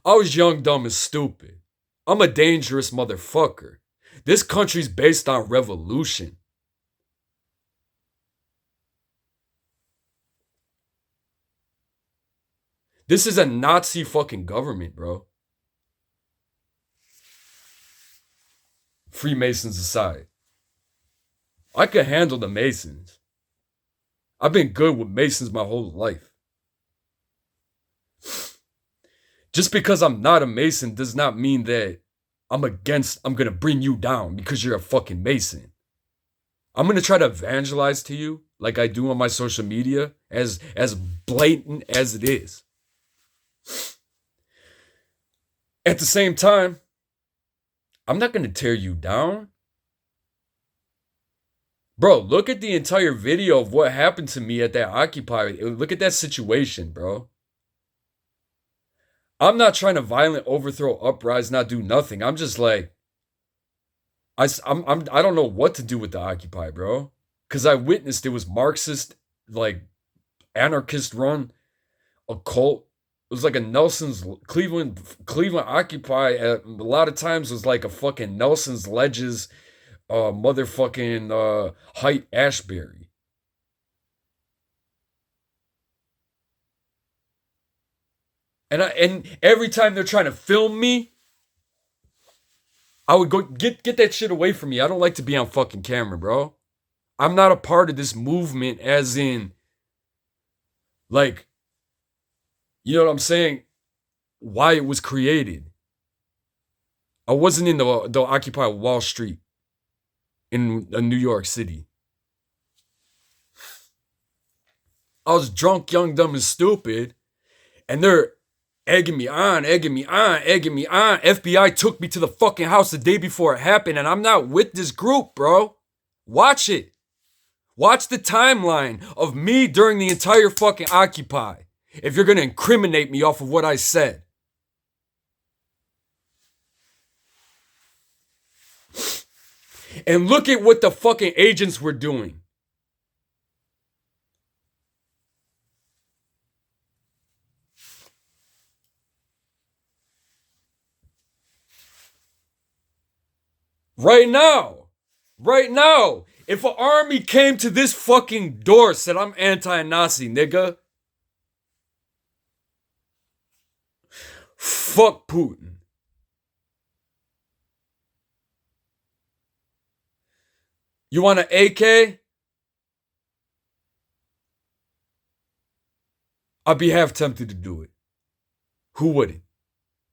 I was young, dumb, and stupid. I'm a dangerous motherfucker. This country's based on revolution. This is a Nazi fucking government, bro. Freemasons aside. I could handle the Masons. I've been good with Masons my whole life. Just because I'm not a Mason does not mean that I'm gonna bring you down because you're a fucking Mason. I'm gonna try to evangelize to you like I do on my social media, as blatant as it is. At the same time, I'm not gonna tear you down. Bro, look at the entire video of what happened to me at that Occupy. Look at that situation, bro. I'm not trying to violent overthrow, uprise, not do nothing. I'm just like, I don't know what to do with the Occupy, bro. Because I witnessed it was Marxist, like, anarchist run, a cult. It was like a Nelson's, Cleveland Occupy, a lot of times was like a fucking Nelson's Ledges, motherfucking Height Ashbury. And every time they're trying to film me, I would go get that shit away from me. I don't like to be on fucking camera, bro. I'm not a part of this movement, as in, like, you know what I'm saying? Why it was created. I wasn't in the Occupy Wall Street in New York City. I was drunk, young, dumb, and stupid, and they're egging me on. FBI took me to the fucking house the day before it happened, and I'm not with this group, bro. Watch it. Watch the timeline of me during the entire fucking Occupy, if you're gonna incriminate me off of what I said. And look at what the fucking agents were doing. Right now, if an army came to this fucking door, said I'm anti-Nazi, nigga, fuck Putin. You want an AK? I'd be half tempted to do it. Who wouldn't?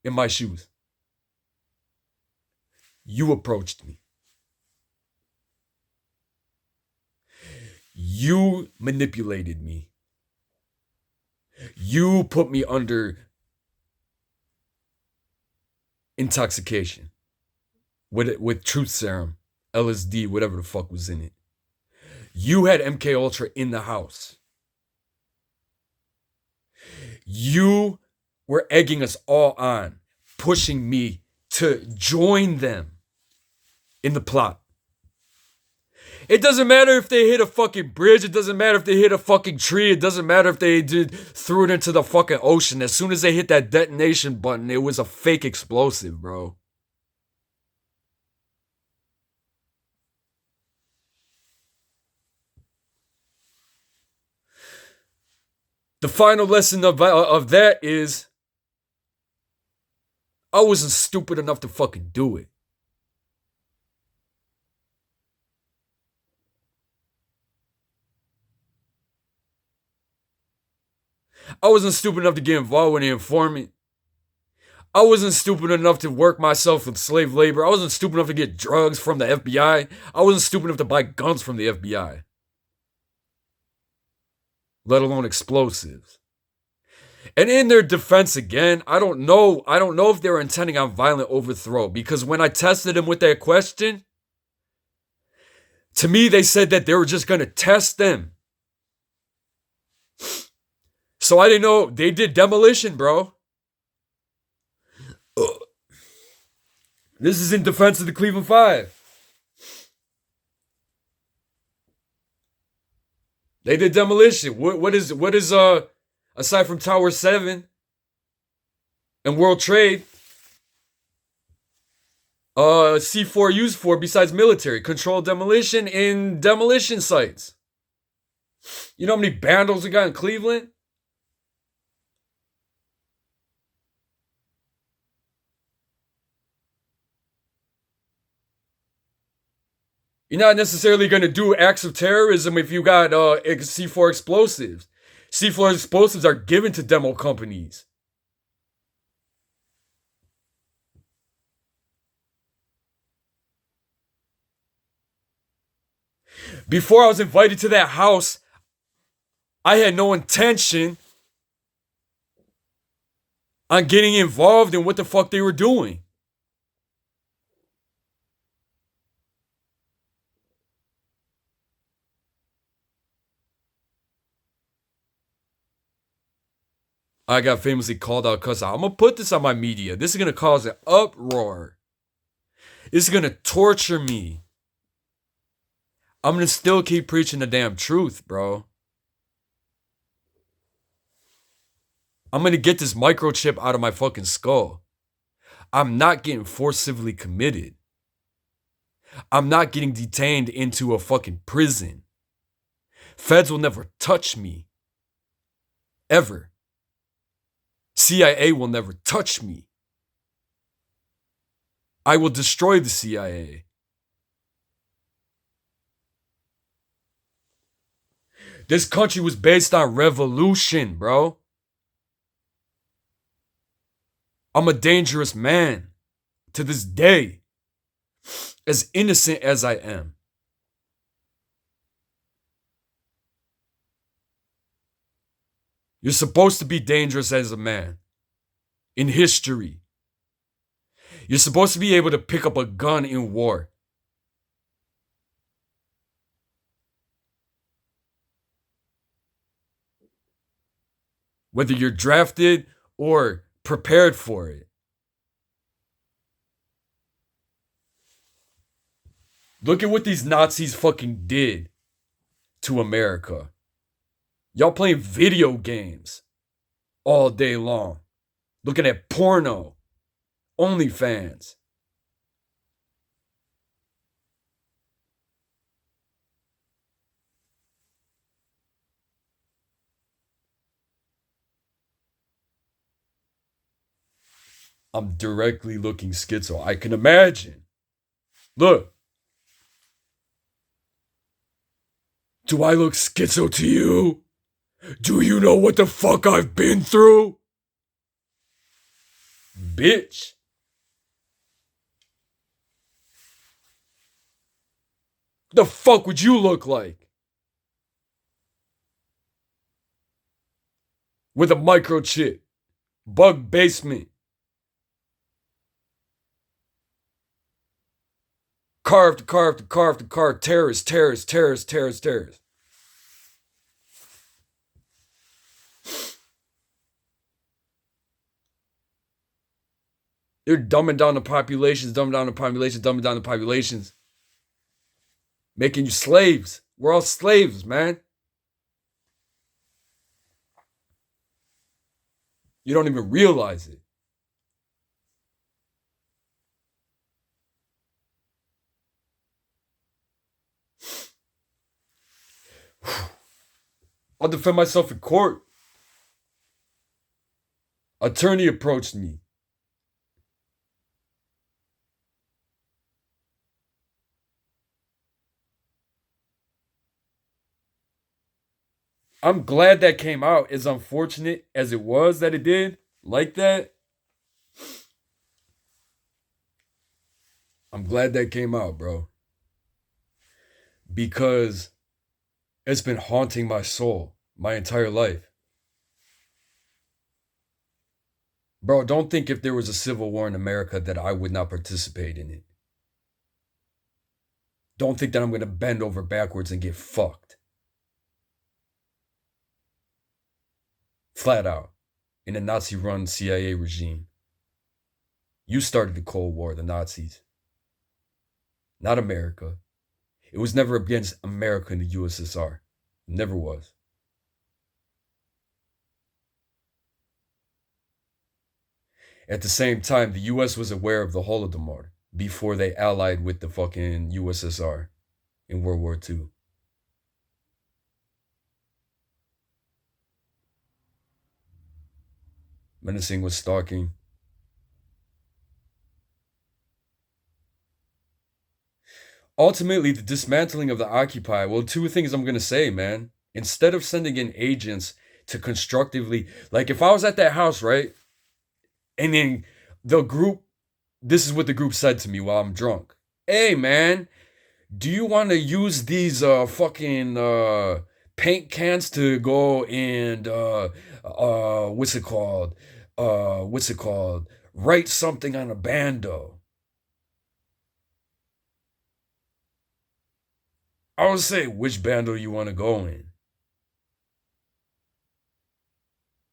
In my shoes. You approached me. You manipulated me. You put me under intoxication with truth serum, LSD, whatever the fuck was in it. You had MK Ultra in the house. You were egging us all on, pushing me to join them in the plot. It doesn't matter if they hit a fucking bridge. It doesn't matter if they hit a fucking tree. It doesn't matter if they threw it into the fucking ocean. As soon as they hit that detonation button, it was a fake explosive, bro. The final lesson of that is I wasn't stupid enough to fucking do it. I wasn't stupid enough to get involved with an informant. I wasn't stupid enough to work myself with slave labor. I wasn't stupid enough to get drugs from the FBI. I wasn't stupid enough to buy guns from the FBI. Let alone explosives. And in their defense again, I don't know if they were intending on violent overthrow, because when I tested them with that question, to me they said that they were just going to test them. So I didn't know. They did demolition, bro. This is in defense of the Cleveland Five. They did demolition. What is aside from Tower 7 and World Trade, C4 used for besides military? Controlled demolition in demolition sites. You know how many bandals we got in Cleveland? You're not necessarily going to do acts of terrorism if you got C4 explosives. C4 explosives are given to demo companies. Before I was invited to that house, I had no intention on getting involved in what the fuck they were doing. I got famously called out because I'm going to put this on my media. This is going to cause an uproar. This is going to torture me. I'm going to still keep preaching the damn truth, bro. I'm going to get this microchip out of my fucking skull. I'm not getting forcibly committed. I'm not getting detained into a fucking prison. Feds will never touch me. Ever. CIA will never touch me. I will destroy the CIA. This country was based on revolution, bro. I'm a dangerous man to this day, as innocent as I am. You're supposed to be dangerous as a man in history. You're supposed to be able to pick up a gun in war. Whether you're drafted or prepared for it. Look at what these Nazis fucking did to America. Y'all playing video games all day long. Looking at porno. OnlyFans. I'm directly looking schizo. I can imagine. Look. Do I look schizo to you? Do you know what the fuck I've been through? Bitch. The fuck would you look like? With a microchip. Bug basement. car after car after car after car, terrorists, terrorists, terrorists, terrorists, terrorists. They're dumbing down the populations, dumbing down the populations, dumbing down the populations. Making you slaves. We're all slaves, man. You don't even realize it. I'll defend myself in court. Attorney approached me. I'm glad that came out, as unfortunate as it was that it did, like that. I'm glad that came out, bro. Because it's been haunting my soul my entire life. Bro, don't think if there was a civil war in America that I would not participate in it. Don't think that I'm going to bend over backwards and get fucked. Flat out. In a Nazi-run CIA regime. You started the Cold War, the Nazis. Not America. It was never against America and the USSR. It never was. At the same time, the US was aware of the Holodomor before they allied with the fucking USSR in World War II. Menacing was stalking. Ultimately, the dismantling of the Occupy, well, two things I'm going to say, man. Instead of sending in agents to constructively, like if I was at that house, right? And then the group, this is what the group said to me while I'm drunk. Hey, man, do you want to use these fucking paint cans to go and what's it called? Write something on a bando. I would say, which bando you want to go in?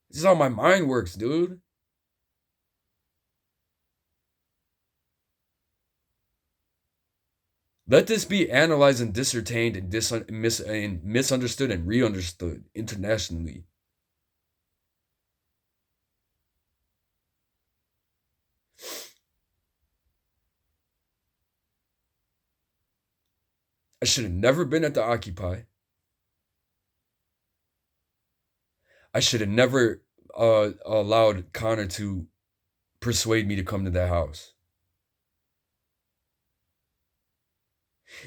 This is how my mind works, dude. Let this be analyzed and dissertained and, misunderstood and re-understood internationally. I should have never been at the Occupy. I should have never allowed Connor to persuade me to come to that house.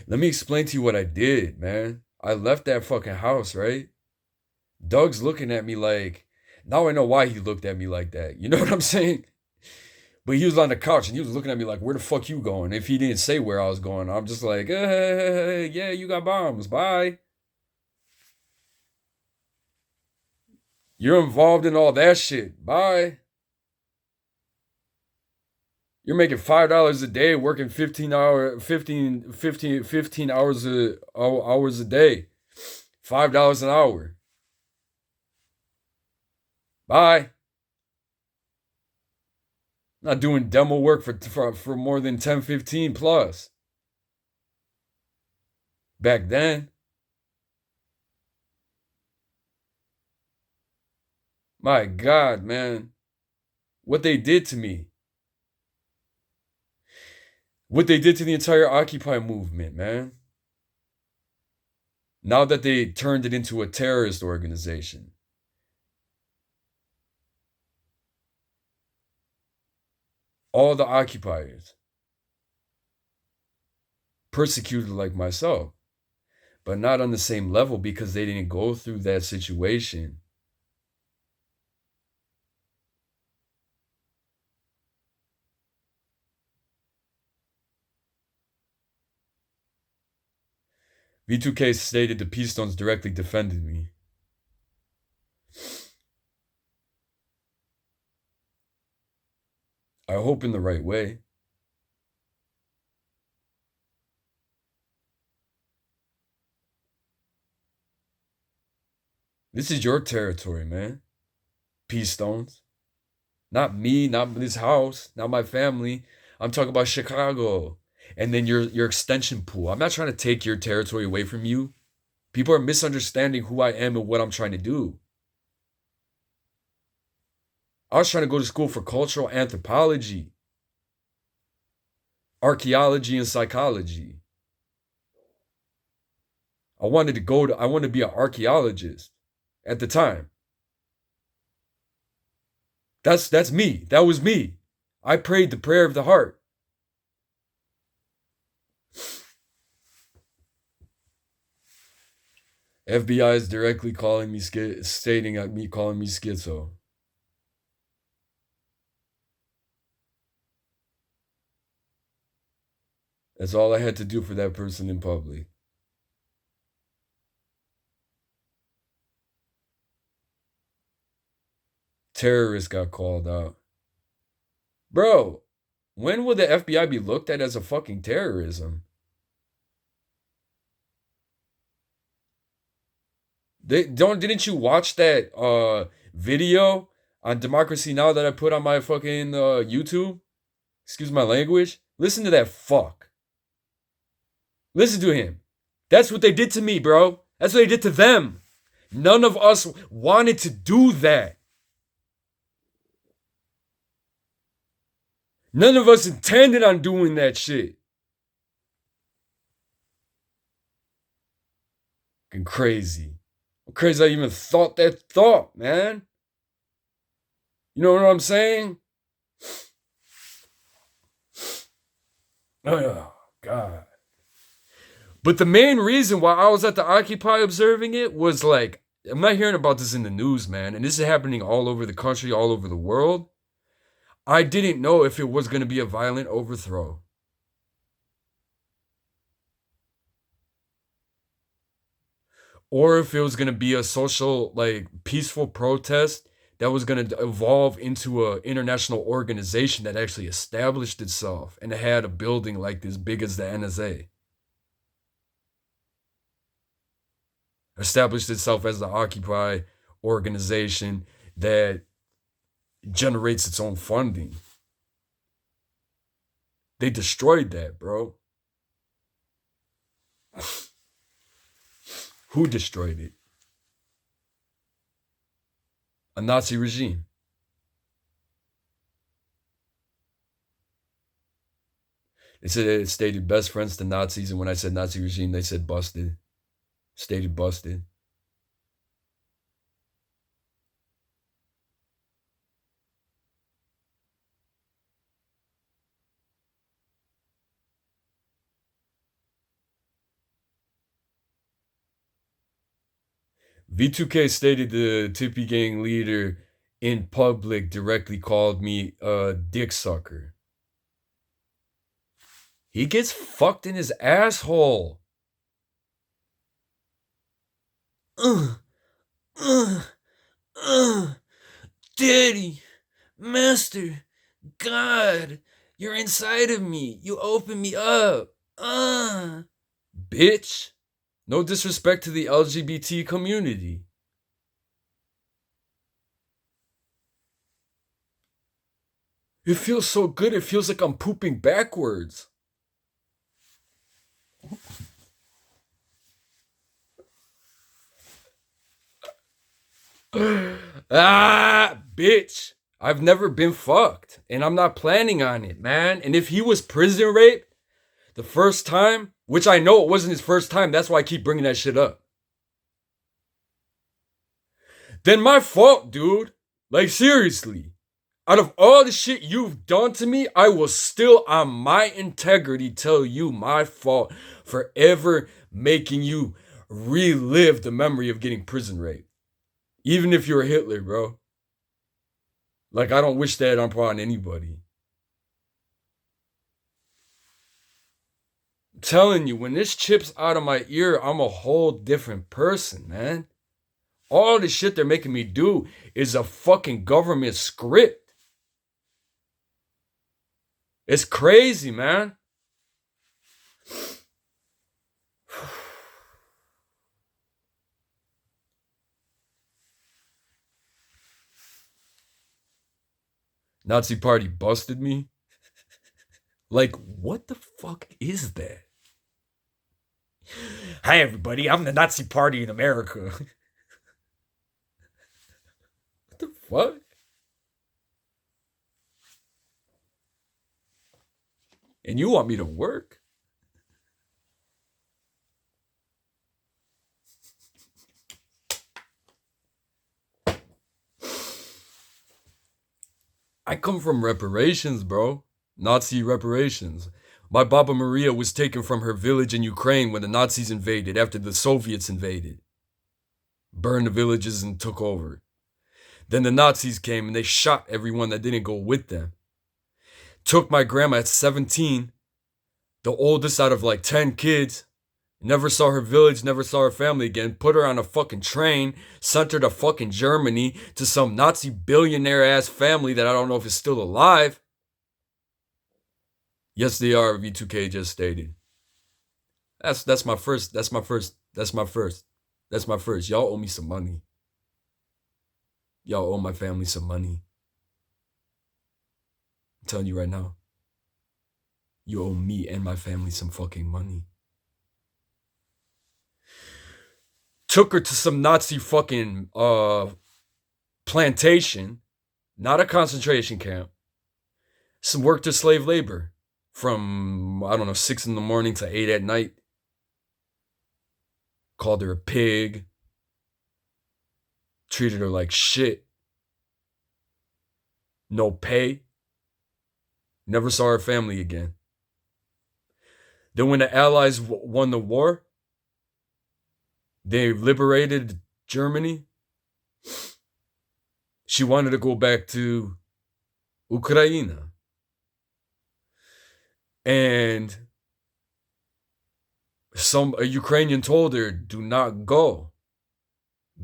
Let me explain to you what I did, man. I left that fucking house, right? Doug's looking at me like, now I know why he looked at me like that. You know what I'm saying? But he was on the couch and he was looking at me like, where the fuck you going? If he didn't say where I was going, I'm just like, yeah, you got bombs. Bye. You're involved in all that shit. Bye. You're making $5 a day, working 15 hours a day. $5 an hour. Bye. Not doing demo work for more than 10, 15 plus. Back then. My God, man. What they did to me. What they did to the entire Occupy movement, man. Now that they turned it into a terrorist organization. All the occupiers. Persecuted like myself. But not on the same level because they didn't go through that situation. V2K stated the Peace Stones directly defended me. I hope in the right way. This is your territory, man. Peace Stones. Not me, not this house, not my family. I'm talking about Chicago. And then your extension pool. I'm not trying to take your territory away from you. People are misunderstanding who I am and what I'm trying to do. I was trying to go to school for cultural anthropology, archaeology, and psychology. I wanted to be an archaeologist at the time. That's me. That was me. I prayed the prayer of the heart. FBI is directly calling me stating at me calling me schizo. That's all I had to do for that person in public. Terrorist got called out. Bro, when will the FBI be looked at as a fucking terrorism? Didn't you watch that video on Democracy Now that I put on my fucking YouTube? Excuse my language. Listen to that fuck. Listen to him. That's what they did to me, bro. That's what they did to them. None of us wanted to do that. None of us intended on doing that shit. Fucking crazy. I'm crazy I even thought that thought, man. You know what I'm saying? Oh, God. But the main reason why I was at the Occupy observing it was like, I'm not hearing about this in the news, man. And this is happening all over the country, all over the world. I didn't know if it was going to be a violent overthrow. Or if it was going to be a social, like, peaceful protest that was going to evolve into an international organization that actually established itself and had a building like this big as the NSA. Established itself as the Occupy organization that generates its own funding. They destroyed that, bro. Who destroyed it? A Nazi regime. They said it stated best friends to Nazis, and when I said Nazi regime, they said busted. Stated busted. V2K stated the Tippy Gang leader in public directly called me a dick sucker. He gets fucked in his asshole. Daddy, Master, God, you're inside of me. You open me up. Bitch. No disrespect to the LGBT community. It feels so good. It feels like I'm pooping backwards. Bitch. I've never been fucked, and I'm not planning on it, man. And if he was prison raped the first time, which I know it wasn't his first time, that's why I keep bringing that shit up, then my fault, dude. Like, seriously. Out of all the shit you've done to me, I will still, on my integrity, tell you my fault for ever making you relive the memory of getting prison raped. Even if you're Hitler, bro. Like, I don't wish that upon anybody. I'm telling you, when this chips out of my ear, I'm a whole different person, man. All the shit they're making me do is a fucking government script. It's crazy, man. Nazi Party busted me. Like, what the fuck is that? Hi, everybody. I'm the Nazi Party in America. What the fuck? And you want me to work? I come from reparations, bro. Nazi reparations. My Baba Maria was taken from her village in Ukraine when the Nazis invaded after the Soviets invaded. Burned the villages and took over. Then the Nazis came and they shot everyone that didn't go with them. Took my grandma at 17, the oldest out of like 10 kids. Never saw her village, never saw her family again. Put her on a fucking train, sent her to fucking Germany to some Nazi billionaire ass family that I don't know if is still alive. Yes, they are, V2K just stated. That's my first. That's my first. That's my first. That's my first. Y'all owe me some money. Y'all owe my family some money. I'm telling you right now. You owe me and my family some fucking money. Took her to some Nazi fucking plantation, not a concentration camp. Some worked her slave labor from, I don't know, 6 in the morning to 8 at night. Called her a pig. Treated her like shit. No pay. Never saw her family again. Then when the Allies won the war, they liberated Germany. She wanted to go back to Ukraine. And a Ukrainian told her, do not go.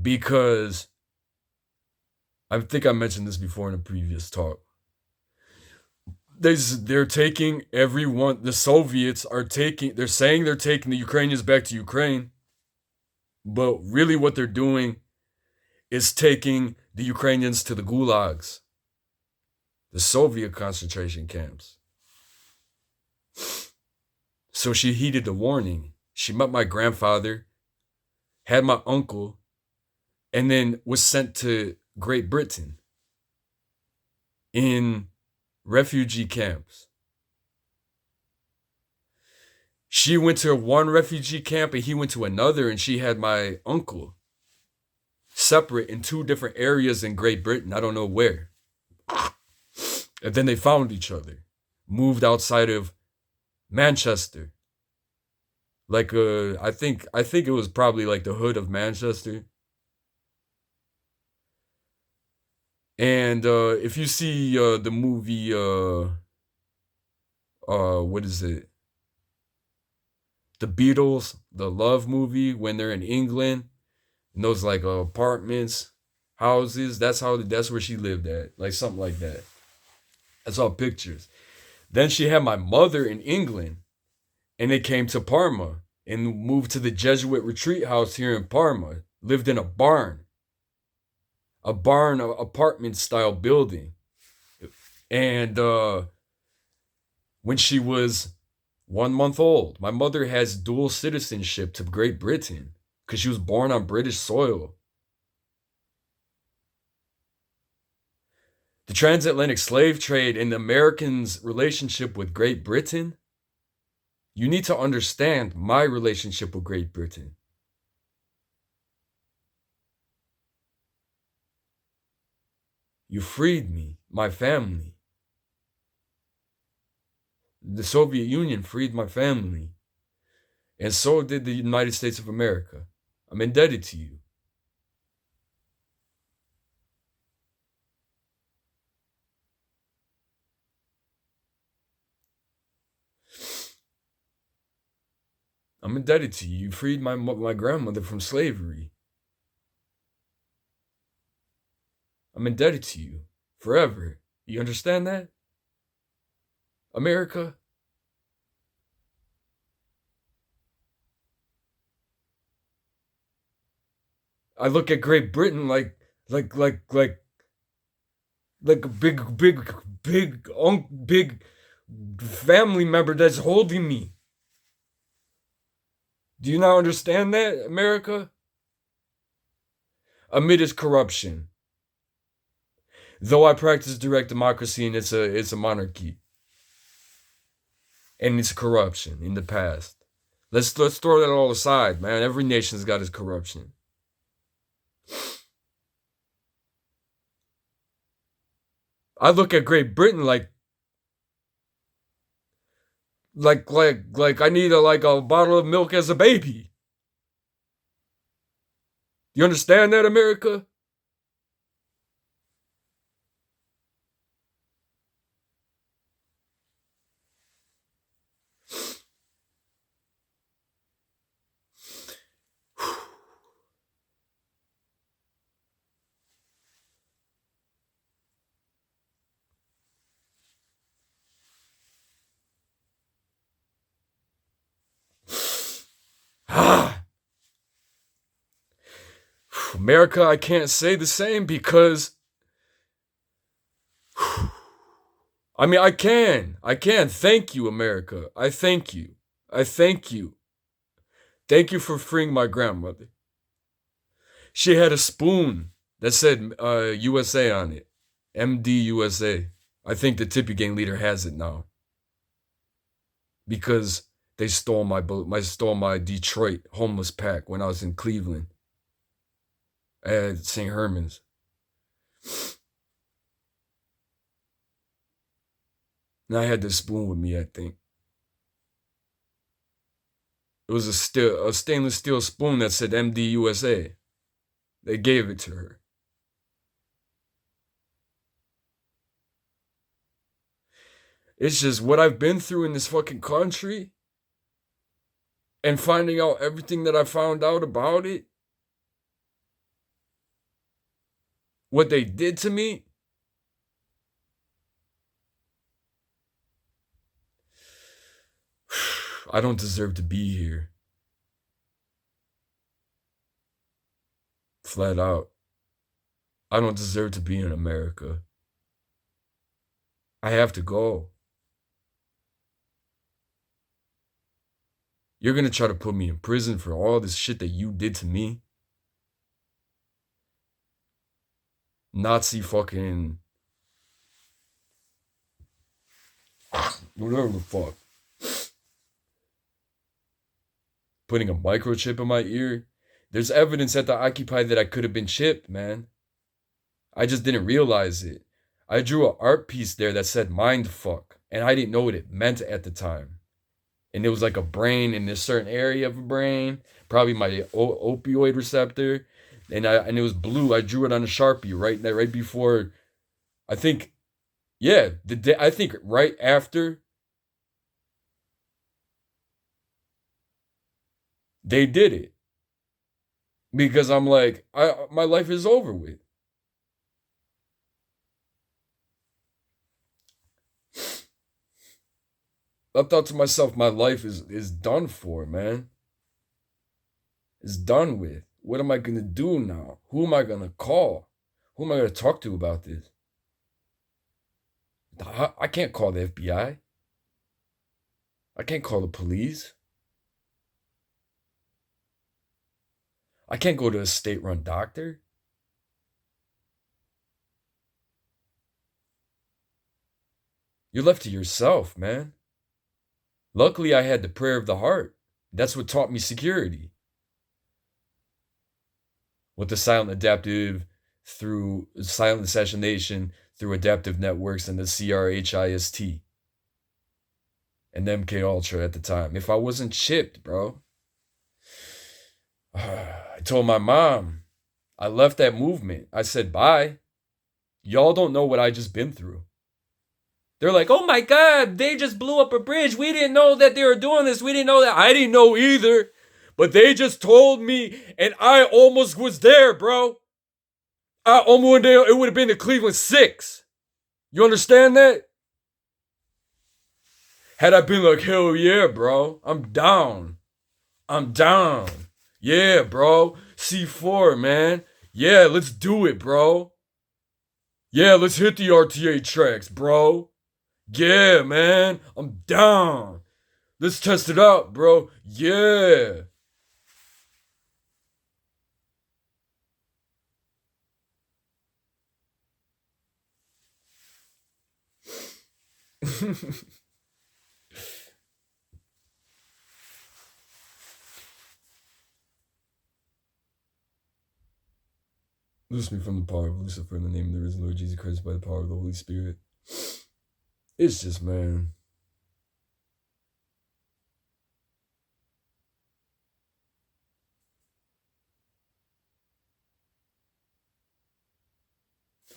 Because I think I mentioned this before in a previous talk. They're taking everyone, the Soviets are taking, they're saying they're taking the Ukrainians back to Ukraine. But really what they're doing is taking the Ukrainians to the gulags, the Soviet concentration camps. So she heeded the warning. She met my grandfather, had my uncle, and then was sent to Great Britain in refugee camps. She went to one refugee camp and he went to another, and she had my uncle separate in 2 different areas in Great Britain. I don't know where. And then they found each other, moved outside of Manchester. Like I think it was probably like the hood of Manchester. And if you see the movie what is it? The Beatles, the Love movie, when they're in England, and those like apartments, houses, that's where she lived at. Like something like that. I saw pictures. Then she had my mother in England, and they came to Parma and moved to the Jesuit retreat house here in Parma. Lived in a barn apartment style building. And when she was 1 month old, my mother has dual citizenship to Great Britain because she was born on British soil. The transatlantic slave trade and the Americans' relationship with Great Britain, you need to understand my relationship with Great Britain. You freed me, my family. The Soviet Union freed my family. And so did the United States of America. I'm indebted to you. I'm indebted to you. You freed my grandmother from slavery. I'm indebted to you forever. You understand that? America? I look at Great Britain like like a big family member that's holding me. Do you not understand that, America? Amid its corruption, though I practice direct democracy and it's a monarchy, and it's corruption in the past. Let's throw that all aside, man. Every nation's got its corruption. I look at Great Britain like I need a bottle of milk as a baby. You understand that, America? America, I can't say the same because I mean, I can. Thank you, America. I thank you. I thank you. Thank you for freeing my grandmother. She had a spoon that said USA on it. MD USA. I think the Tippy Gang leader has it now. Because they stole my Detroit homeless pack when I was in Cleveland at St. Herman's. And I had this spoon with me, I think. It was a stainless steel spoon that said MD USA. They gave it to her. It's just what I've been through in this fucking country and finding out everything that I found out about it. What they did to me. I don't deserve to be here. Flat out. I don't deserve to be in America. I have to go. You're gonna try to put me in prison for all this shit that you did to me? Nazi fucking... whatever the fuck. Putting a microchip in my ear. There's evidence at the Occupy that I could have been chipped, man. I just didn't realize it. I drew an art piece there that said mind fuck, and I didn't know what it meant at the time. And it was like a brain in this certain area of a brain, probably my opioid receptor, and it was blue. I drew it on a Sharpie right before, I think, yeah, I think right after they did it. Because I'm like, my life is over with. I thought to myself, my life is done for, man. It's done with. What am I going to do now? Who am I going to call? Who am I going to talk to about this? I can't call the FBI. I can't call the police. I can't go to a state-run doctor. You're left to yourself, man. Luckily, I had the prayer of the heart. That's what taught me security. With the silent adaptive through silent assassination through adaptive networks and the CRHIST and MK Ultra at the time. If I wasn't chipped, bro, I told my mom, I left that movement. I said, bye. Y'all don't know what I just been through. They're like, oh my God, they just blew up a bridge. We didn't know that they were doing this. We didn't know that. I didn't know either. But they just told me, and I almost was there, bro. It would have been the Cleveland 6. You understand that? Had I been like, hell yeah, bro. I'm down. Yeah, bro. C4, man. Yeah, let's do it, bro. Yeah, let's hit the RTA tracks, bro. Yeah, man, I'm down. Let's test it out, bro. Yeah. Loose me from the power of Lucifer in the name of the risen Lord Jesus Christ by the power of the Holy Spirit. It's just, man.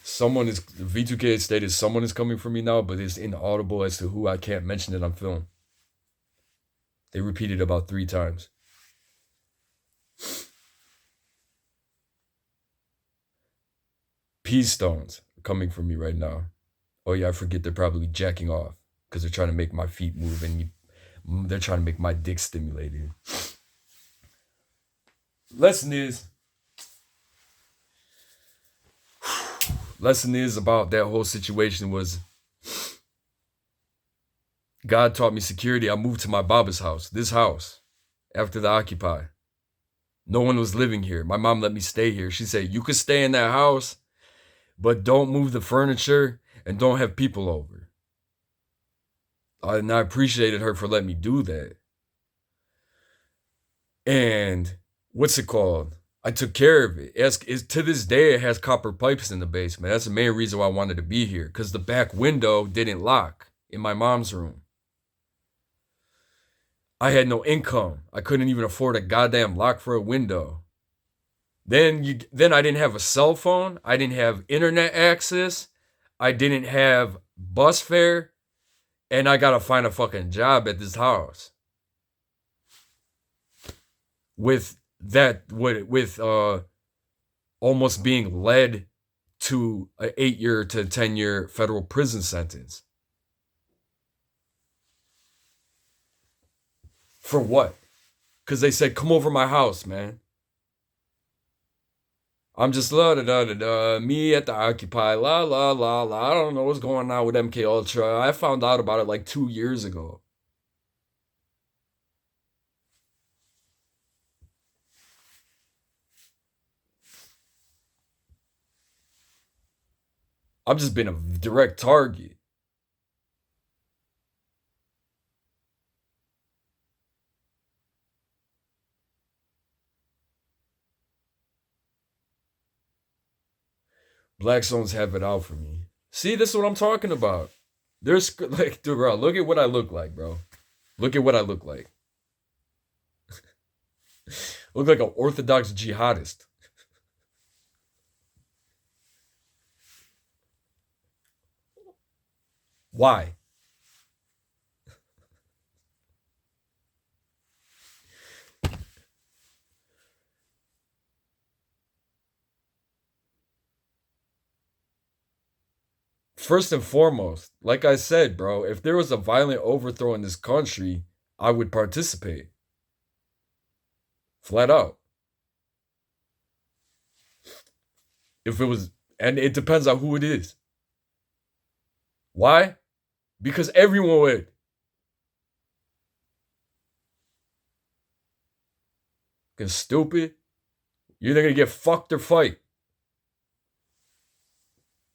Someone is, V2K stated someone is coming for me now, but it's inaudible as to who. I can't mention it on film. They repeated about 3 times. Peace stones are coming for me right now. Oh yeah, I forget they're probably jacking off because they're trying to make my feet move and they're trying to make my dick stimulated. Lesson is about that whole situation was God taught me security. I moved to my Baba's house, this house, after the Occupy. No one was living here. My mom let me stay here. She said, you could stay in that house, but don't move the furniture and don't have people over. And I appreciated her for letting me do that. And what's it called? I took care of it. To this day, it has copper pipes in the basement. That's the main reason why I wanted to be here, because the back window didn't lock in my mom's room. I had no income. I couldn't even afford a goddamn lock for a window. Then I didn't have a cell phone. I didn't have internet access. I didn't have bus fare. And I gotta find a fucking job at this house. With almost being led to an 8-year to 10-year federal prison sentence. For what? Because they said, come over my house, man. I'm just me at the Occupy, la la la la. I don't know what's going on with MK Ultra. I found out about it like 2 years ago. I've just been a direct target. Black Stones have it out for me. See, this is what I'm talking about. There's like, dude, bro, look at what I look like, bro. Look at what I look like. Look like an Orthodox jihadist. Why? First and foremost, like I said, bro, if there was a violent overthrow in this country, I would participate. Flat out. If it was, and it depends on who it is. Why? Because everyone would. Because stupid. You're either gonna get fucked or fight.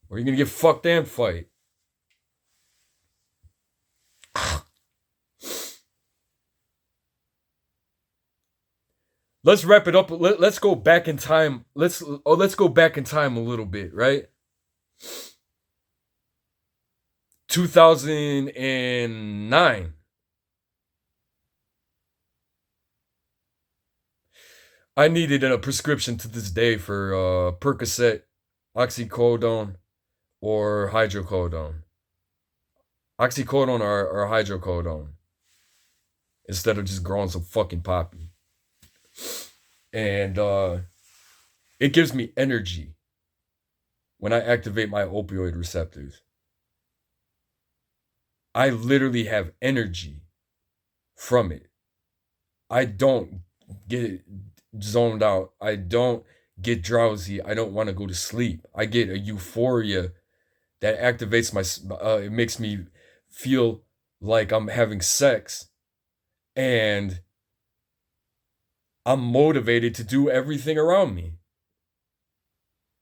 Or you're gonna get fucked and fight. Let's wrap it up. Let's go back in time. Let's go back in time a little bit, right? 2009. I needed a prescription to this day for Percocet, oxycodone, or hydrocodone. Oxycodone or hydrocodone. Instead of just growing some fucking poppy. And it gives me energy when I activate my opioid receptors. I literally have energy from it. I don't get zoned out. I don't get drowsy. I don't want to go to sleep. I get a euphoria that activates it makes me feel like I'm having sex, and I'm motivated to do everything around me.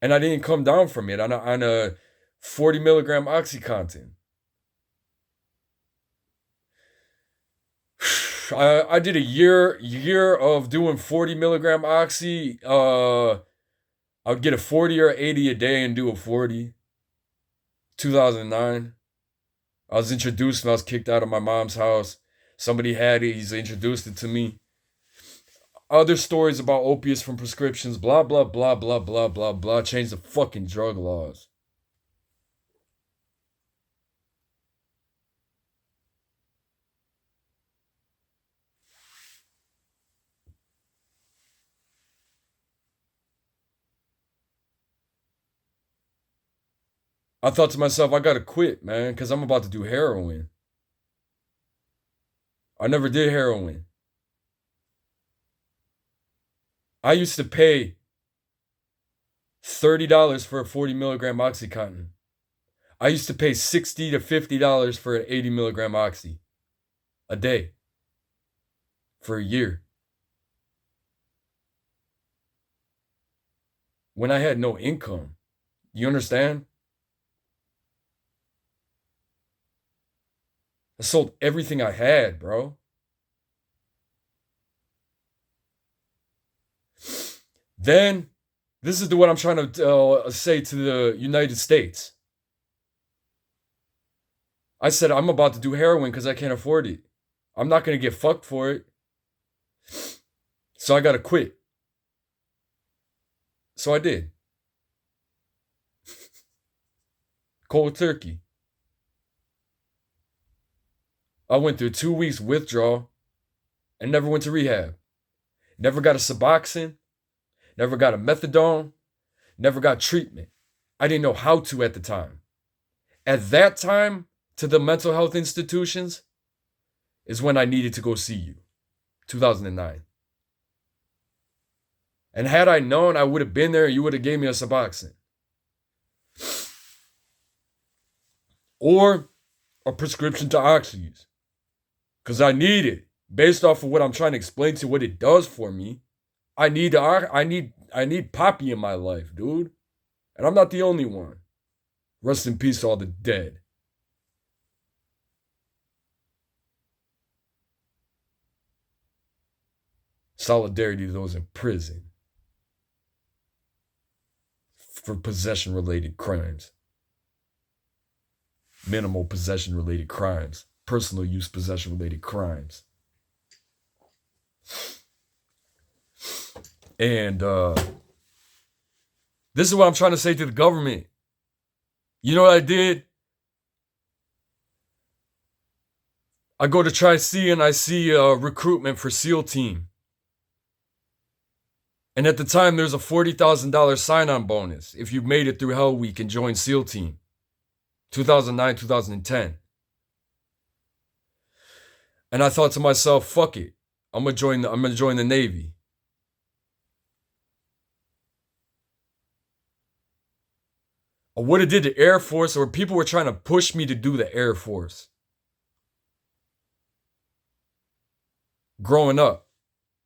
And I didn't come down from it on a 40 milligram OxyContin. I did a year of doing 40 milligram Oxy. I would get a 40 or 80 a day and do a 40. 2009. I was introduced when I was kicked out of my mom's house. Somebody had it. He's introduced it to me. Other stories about opiates from prescriptions. Blah, blah, blah, blah, blah, blah, blah. Change the fucking drug laws. I thought to myself, I gotta quit, man, because I'm about to do heroin. I never did heroin. I used to pay $30 for a 40 milligram OxyContin. I used to pay $60 to $50 for an 80 milligram Oxy a day for a year. When I had no income. You understand? I sold everything I had, bro. Then, this is what I'm trying to say to the United States. I said, I'm about to do heroin because I can't afford it. I'm not going to get fucked for it. So I got to quit. So I did. Cold turkey. I went through 2 weeks withdrawal and never went to rehab. Never got a Suboxone. Never got a methadone. Never got treatment. I didn't know how to at the time. At that time, to the mental health institutions, is when I needed to go see you. 2009. And had I known, I would have been there and you would have gave me a Suboxone. Or a prescription to oxys. Because I need it. Based off of what I'm trying to explain to you, what it does for me. I need Poppy in my life, dude. And I'm not the only one. Rest in peace to all the dead. Solidarity to those in prison for possession-related crimes. Minimal possession-related crimes. Personal use possession-related crimes. And this is what I'm trying to say to the government. You know what I did? I go to Tri-C and I see a recruitment for SEAL team. And at the time, there's a $40,000 sign-on bonus if you made it through Hell Week and joined SEAL team. 2009, 2010. And I thought to myself, fuck it. I'm gonna join the Navy. I would have did the Air Force, or people were trying to push me to do the Air Force. Growing up,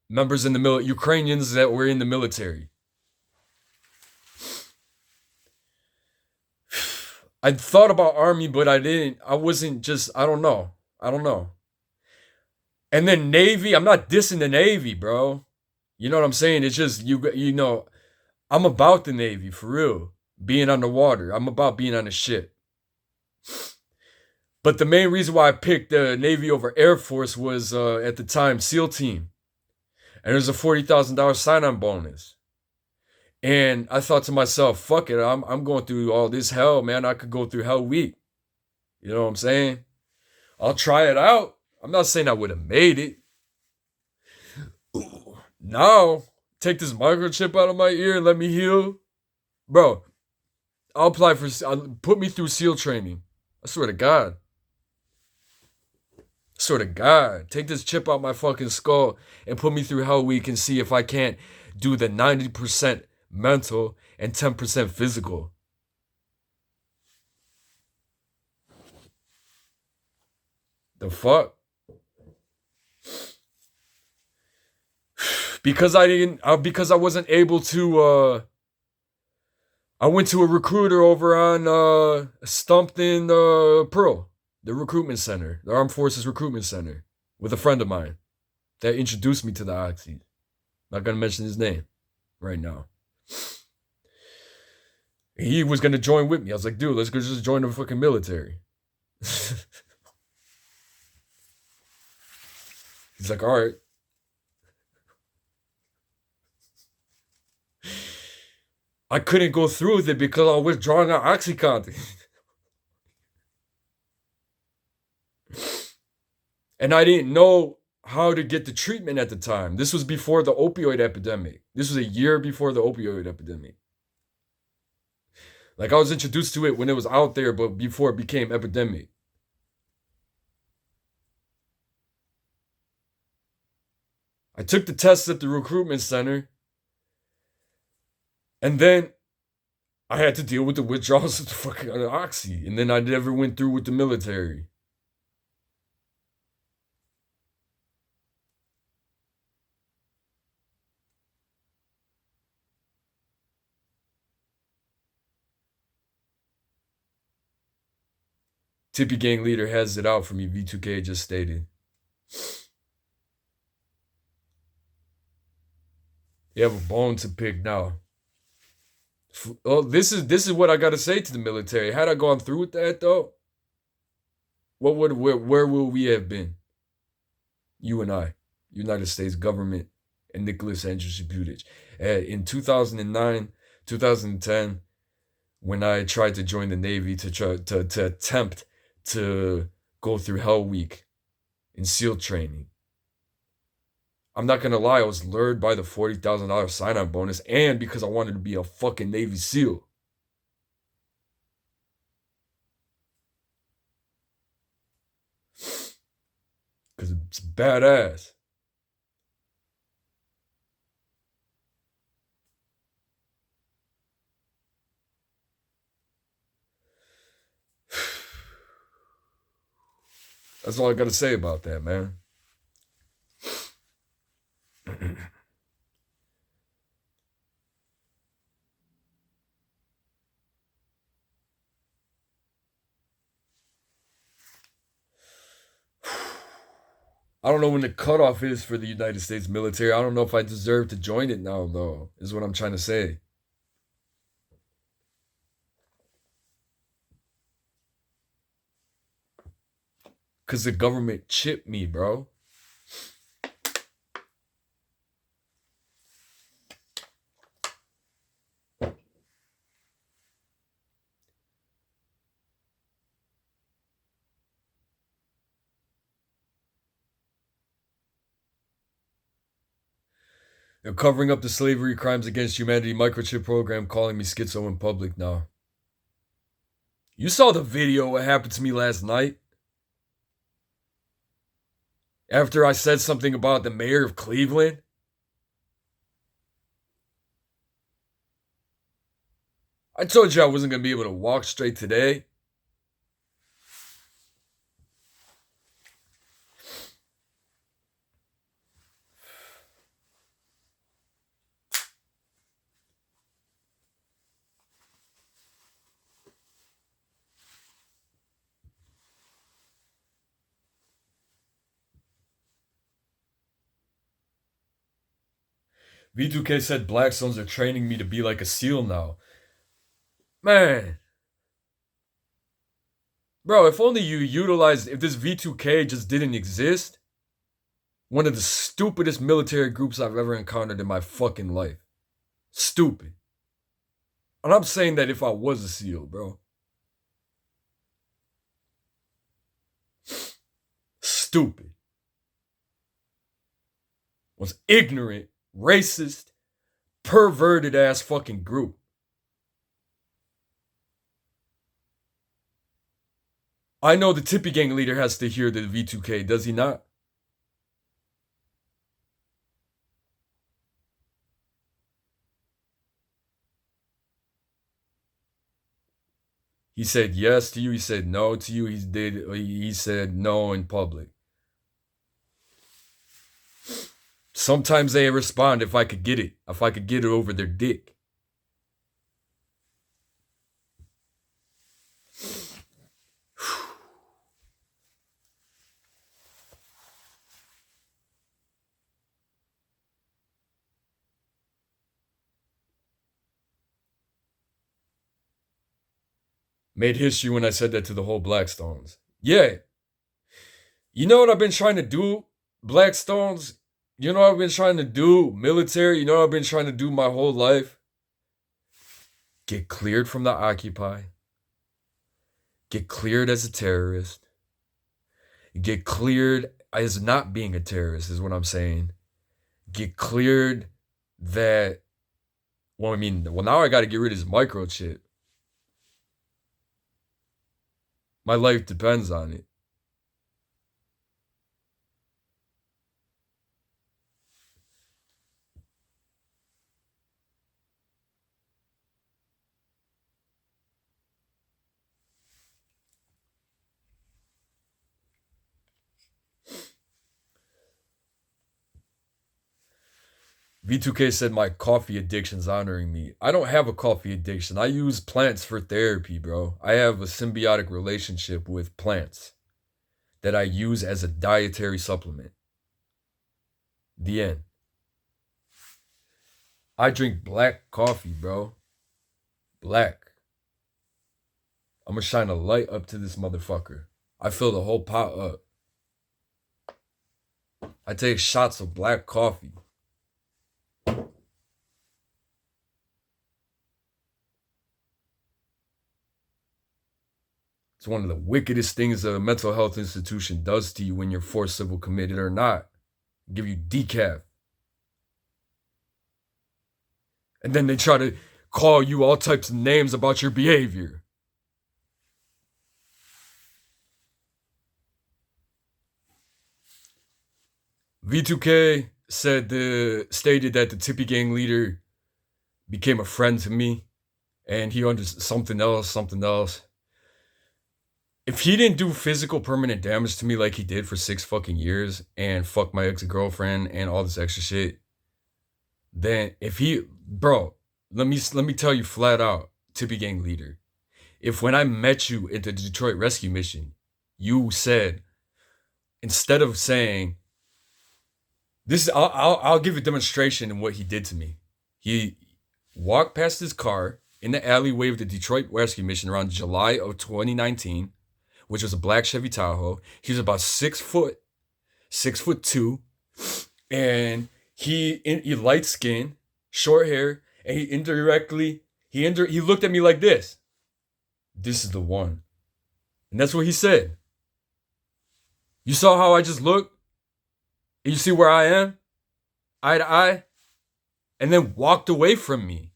members in the Ukrainians that were in the military. I thought about Army, but I don't know. And then Navy, I'm not dissing the Navy, bro. You know what I'm saying? It's just, you know, I'm about the Navy, for real. Being underwater. I'm about being on a ship. But the main reason why I picked the Navy over Air Force was, at the time, SEAL team. And there's a $40,000 sign-on bonus. And I thought to myself, fuck it, I'm going through all this hell, man. I could go through Hell Week. You know what I'm saying? I'll try it out. I'm not saying I would have made it. Now, take this microchip out of my ear and let me heal. Bro, I'll put me through SEAL training. I swear to God. Take this chip out my fucking skull and put me through Hell Week and see if I can't do the 90% mental and 10% physical. The fuck? Because I didn't, because I wasn't able to, I went to a recruiter over on Stumpton Pearl, the recruitment center, the Armed Forces Recruitment Center, with a friend of mine that introduced me to the Oxy. Not gonna mention his name right now. He was gonna join with me. I was like, dude, let's go just join the fucking military. He's like, all right. I couldn't go through with it because I was withdrawing on Oxycontin. And I didn't know how to get the treatment at the time. This was before the opioid epidemic. This was a year before the opioid epidemic. Like, I was introduced to it when it was out there, but before it became epidemic. I took the tests at the recruitment center. And then I had to deal with the withdrawals of the fucking Oxy. And then I never went through with the military. Tippy gang leader has it out for me, V2K just stated. You have a bone to pick now. Oh, this is what I gotta say to the military. Had I gone through with that though, where will we have been? You and I, United States government, and Nicholas Andrews Buttigieg. In 2009, 2010, when I tried to join the Navy to attempt to go through Hell Week in SEAL training. I'm not gonna lie, I was lured by the $40,000 sign-on bonus and because I wanted to be a fucking Navy SEAL. Because it's badass. That's all I gotta say about that, man. I don't know when the cutoff is for the United States military. I don't know if I deserve to join it now, though, is what I'm trying to say. Because the government chipped me, bro. They're covering up the slavery crimes against humanity microchip program, calling me schizo in public now. You saw the video what happened to me last night? After I said something about the mayor of Cleveland? I told you I wasn't going to be able to walk straight today. V2K said Blackstones are training me to be like a SEAL now. Man. Bro, if only you utilized, if this V2K just didn't exist, one of the stupidest military groups I've ever encountered in my fucking life. Stupid. And I'm saying that if I was a SEAL, bro. Stupid. Was ignorant, racist, perverted ass fucking group. I know the Tippy Gang leader has to hear the V2K, does he not? He said yes to you. He said no to you. He said no in public. Sometimes they respond if I could get it. If I could get it over their dick. Made history when I said that to the whole Blackstones. Yeah. You know what I've been trying to do, Blackstones? You know what I've been trying to do, military? You know what I've been trying to do my whole life? Get cleared from the Occupy. Get cleared as a terrorist. Get cleared as not being a terrorist is what I'm saying. Get cleared that, well, now I got to get rid of this microchip. My life depends on it. V2K said my coffee addiction's honoring me. I don't have a coffee addiction. I use plants for therapy, bro. I have a symbiotic relationship with plants that I use as a dietary supplement. The end. I drink black coffee, bro. Black. I'm gonna shine a light up to this motherfucker. I fill the whole pot up. I take shots of black coffee. It's one of the wickedest things that a mental health institution does to you when you're forced civil committed or not. Give you decaf. And then they try to call you all types of names about your behavior. V2K stated that the Tippy Gang leader became a friend to me, and he understood something else. If he didn't do physical permanent damage to me like he did for 6 fucking years and fuck my ex-girlfriend and all this extra shit, then let me tell you flat out, Tippy Gang leader, if when I met you at the Detroit rescue mission, you said, instead of saying, this, I'll give a demonstration of what he did to me. He walked past his car in the alleyway of the Detroit rescue mission around July of 2019, which was a black Chevy Tahoe. He was about 6'2", and he light skin, short hair, and he looked at me like this. This is the one. And that's what he said. You saw how I just looked? And you see where I am? Eye to eye? And then walked away from me.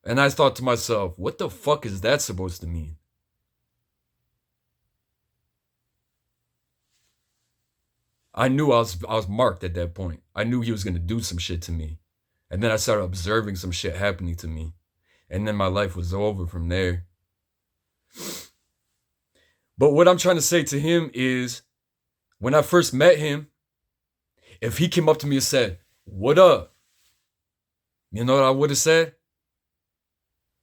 And I thought to myself, what the fuck is that supposed to mean? I knew I was marked at that point. I knew he was going to do some shit to me. And then I started observing some shit happening to me. And then my life was over from there. But what I'm trying to say to him is, when I first met him, if he came up to me and said, "What up?" You know what I would have said?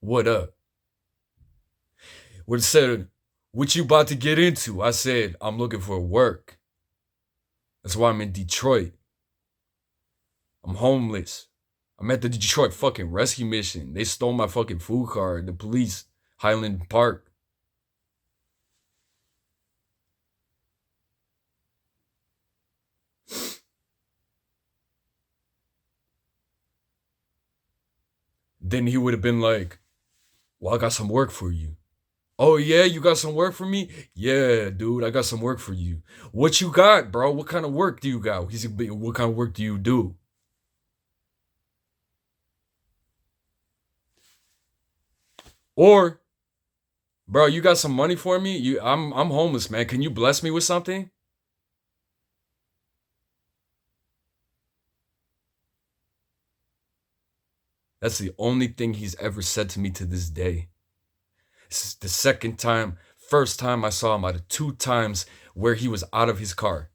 "What up?" Would have said, "What you about to get into?" I said, "I'm looking for work. That's why I'm in Detroit. I'm homeless. I'm at the Detroit fucking rescue mission. They stole my fucking food card. The police, Highland Park." Then he would have been like, "Well, I got some work for you." "Oh yeah, you got some work for me?" "Yeah, dude, I got some work for you." "What you got, bro? What kind of work do you got?" He said, "What kind of work do you do?" Or, "Bro, you got some money for me? I'm homeless, man. Can you bless me with something?" That's the only thing he's ever said to me to this day. This is the second time. First time I saw him out of 2 times where he was out of his car.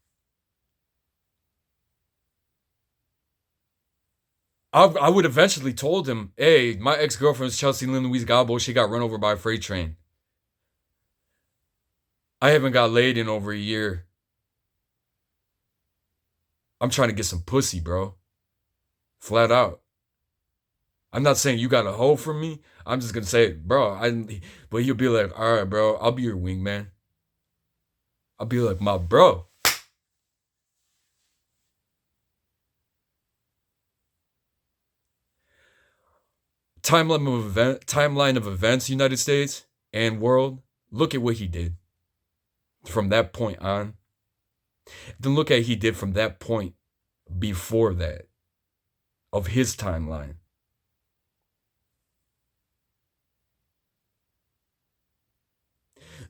I would eventually told him, hey, my ex-girlfriend's Chelsea Lynn Louise Gabo. She got run over by a freight train. I haven't got laid in over a year. I'm trying to get some pussy, bro. Flat out. I'm not saying you got a hoe for me. I'm just gonna say, bro. But he'll be like, all right, bro. I'll be your wingman. I'll be like, my bro. Timeline of events, United States and world. Look at what he did from that point on. Then look at what he did from that point before that of his timeline.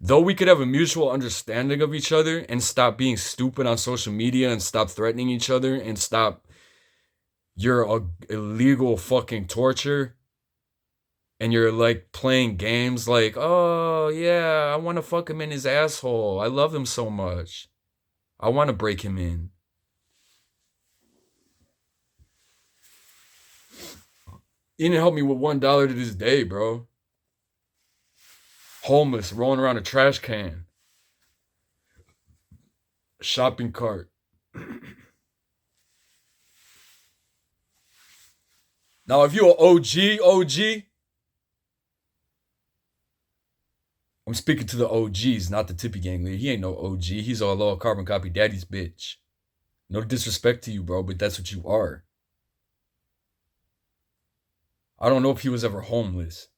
Though we could have a mutual understanding of each other and stop being stupid on social media and stop threatening each other and stop your illegal fucking torture and you're like playing games like, oh yeah, I want to fuck him in his asshole. I love him so much. I want to break him in. He didn't help me with $1 to this day, bro. Homeless, rolling around a trash can. A shopping cart. Now, if you're an OG, I'm speaking to the OGs, not the Tippy Gang leader. He ain't no OG. He's a low carbon copy daddy's bitch. No disrespect to you, bro, but that's what you are. I don't know if he was ever homeless.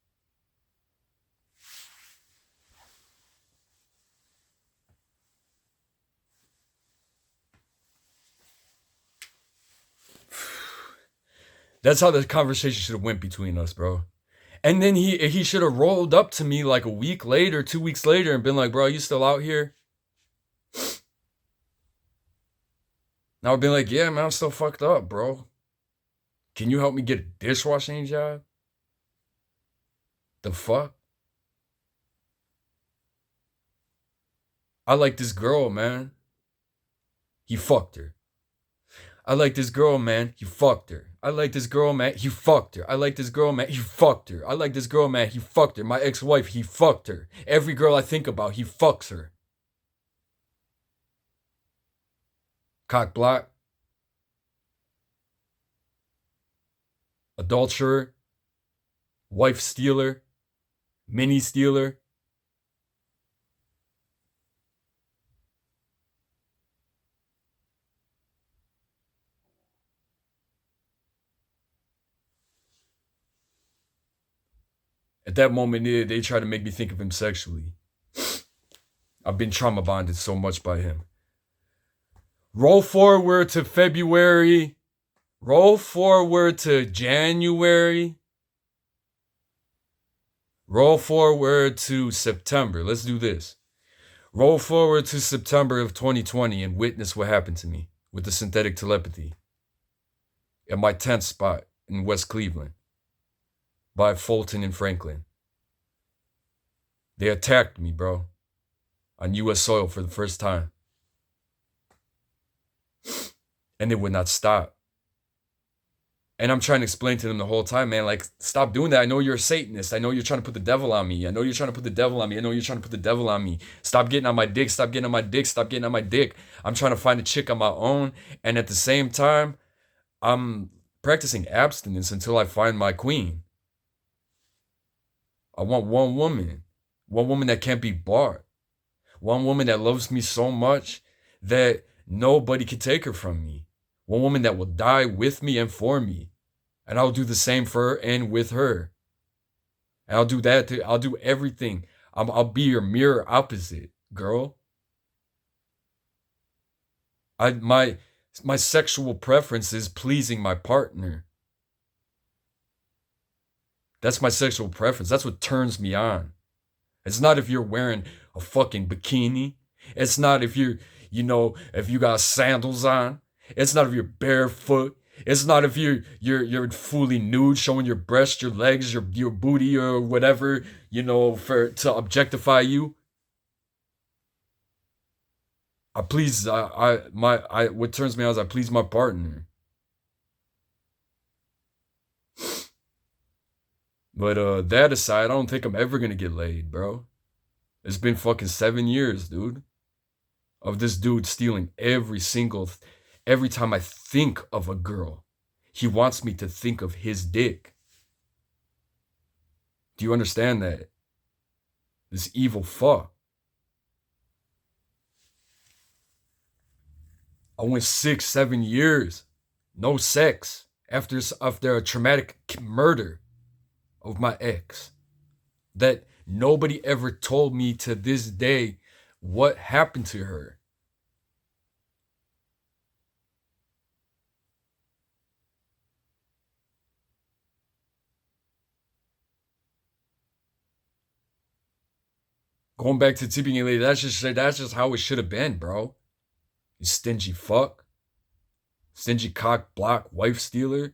That's how the conversation should have went between us, bro. And then he should have rolled up to me like a week later, 2 weeks later, and been like, bro, you still out here? Now I've been like, yeah, man, I'm still fucked up, bro. Can you help me get a dishwashing job? The fuck? I like this girl, man. He fucked her. I like this girl, man. He fucked her. I like this girl, man. He fucked her. I like this girl, man. He fucked her. I like this girl, man. He fucked her. My ex-wife, he fucked her. Every girl I think about, he fucks her. Cock block. Adulterer. Wife stealer. Mini stealer. At that moment, they try to make me think of him sexually. I've been trauma bonded so much by him. Roll forward to February. Roll forward to January. Roll forward to September. Let's do this. Roll forward to September of 2020 and witness what happened to me with the synthetic telepathy at my 10th spot in West Cleveland by Fulton and Franklin. They attacked me, bro, on U.S. soil for the first time. And they would not stop. And I'm trying to explain to them the whole time, man, like, stop doing that. I know you're a Satanist. I know you're trying to put the devil on me. I know you're trying to put the devil on me. I know you're trying to put the devil on me. Stop getting on my dick. Stop getting on my dick. Stop getting on my dick. I'm trying to find a chick on my own. And at the same time, I'm practicing abstinence until I find my queen. I want one woman that can't be bought. One woman that loves me so much that nobody can take her from me. One woman that will die with me and for me. And I'll do the same for her and with her. And I'll do that too. I'll do everything. I'll be your mirror opposite, girl. My sexual preference is pleasing my partner. That's my sexual preference. That's what turns me on. It's not if you're wearing a fucking bikini. It's not if you're, if you got sandals on. It's not if you're barefoot. It's not if you're fully nude, showing your breast, your legs, your booty or whatever, for to objectify you. I please I what turns me on is I please my partner. But that aside, I don't think I'm ever gonna get laid, bro. It's been fucking 7 years, dude, of this dude stealing every time I think of a girl, he wants me to think of his dick. Do you understand that? This evil fuck. I went 6, 7 years, no sex after a traumatic murder of my ex. That nobody ever told me to this day what happened to her. Going back to tipping a lady, that's just how it should have been, bro. You stingy fuck. Stingy cock block wife stealer.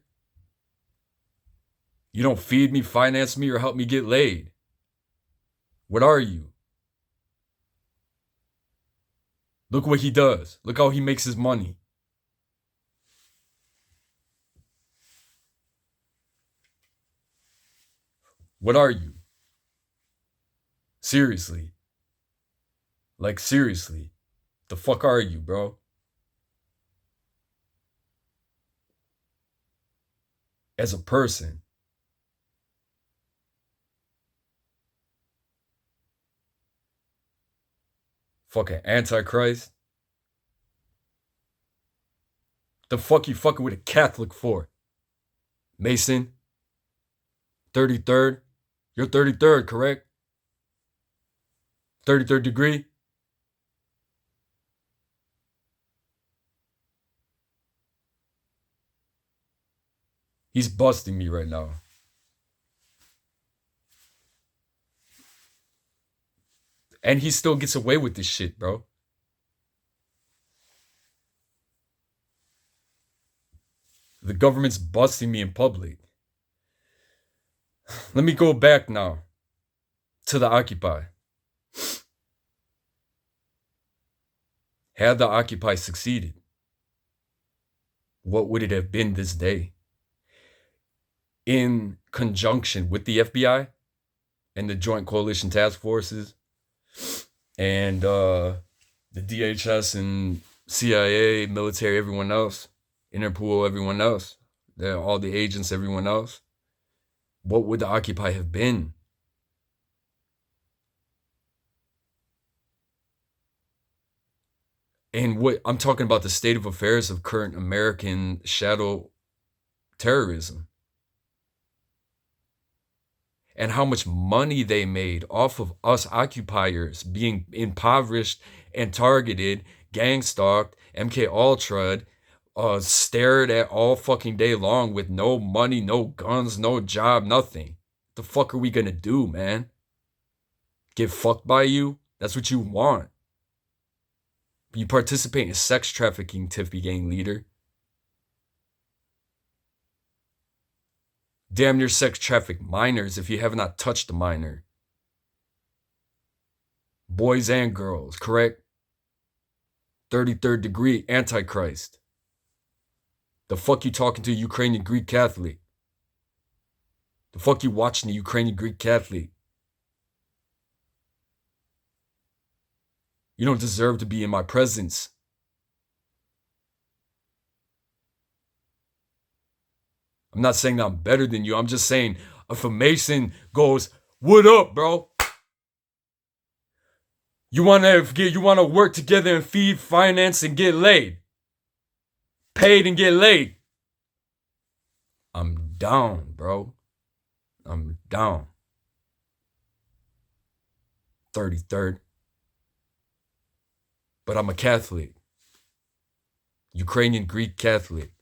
You don't feed me, finance me, or help me get laid. What are you? Look what he does. Look how he makes his money. What are you? Seriously. Like, seriously. The fuck are you, bro? As a person. Fucking Antichrist. The fuck you fucking with a Catholic for? Mason? 33rd? You're 33rd, correct? 33rd degree? He's busting me right now. And he still gets away with this shit, bro. The government's busting me in public. Let me go back now to the Occupy. Had the Occupy succeeded, what would it have been this day? In conjunction with the FBI and the Joint Coalition Task Forces and the DHS and CIA, military, everyone else, Interpol, everyone else, all the agents, everyone else, what would the Occupy have been? And what I'm talking about, the state of affairs of current American shadow terrorism. And how much money they made off of us occupiers being impoverished and targeted, gang stalked, MK Ultra'd, stared at all fucking day long with no money, no guns, no job, nothing. What the fuck are we gonna do, man? Get fucked by you? That's what you want. You participate in sex trafficking, Tiffy gang leader. Damn near sex traffic minors if you have not touched a minor. Boys and girls, correct? 33rd degree Antichrist. The fuck you talking to Ukrainian Greek Catholic? The fuck you watching the Ukrainian Greek Catholic? You don't deserve to be in my presence. I'm not saying that I'm better than you. I'm just saying if a Mason goes, what up, bro? You wanna work together and feed, finance, and get laid. Paid and get laid. I'm down, bro. I'm down. 33rd. But I'm a Catholic. Ukrainian Greek Catholic.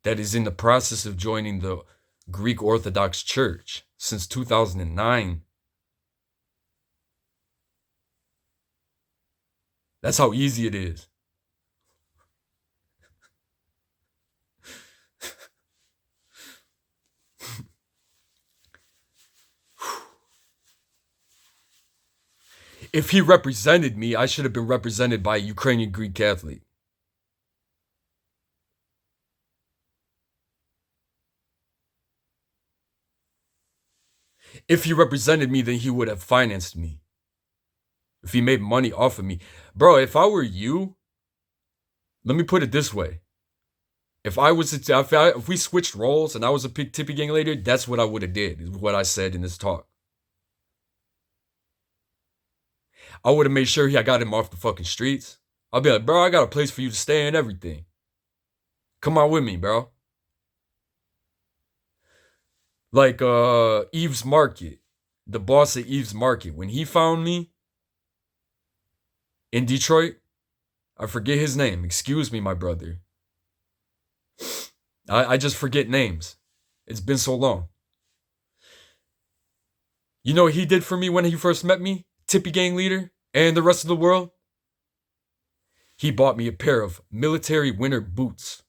That is in the process of joining the Greek Orthodox Church since 2009. That's how easy it is. If he represented me, I should have been represented by a Ukrainian Greek Catholic. If he represented me, then he would have financed me. If he made money off of me. Bro, if I were you, let me put it this way. If we switched roles and I was a Tippy Gang leader, that's what I would have did, is what I said in this talk. I would have made sure I got him off the fucking streets. I'll be like, bro, I got a place for you to stay and everything. Come on with me, bro. Like Eve's Market, the boss at Eve's Market, when he found me in Detroit, I forget his name. Excuse me, my brother. I just forget names. It's been so long. You know what he did for me when he first met me? Tippy Gang leader and the rest of the world? He bought me a pair of military winter boots.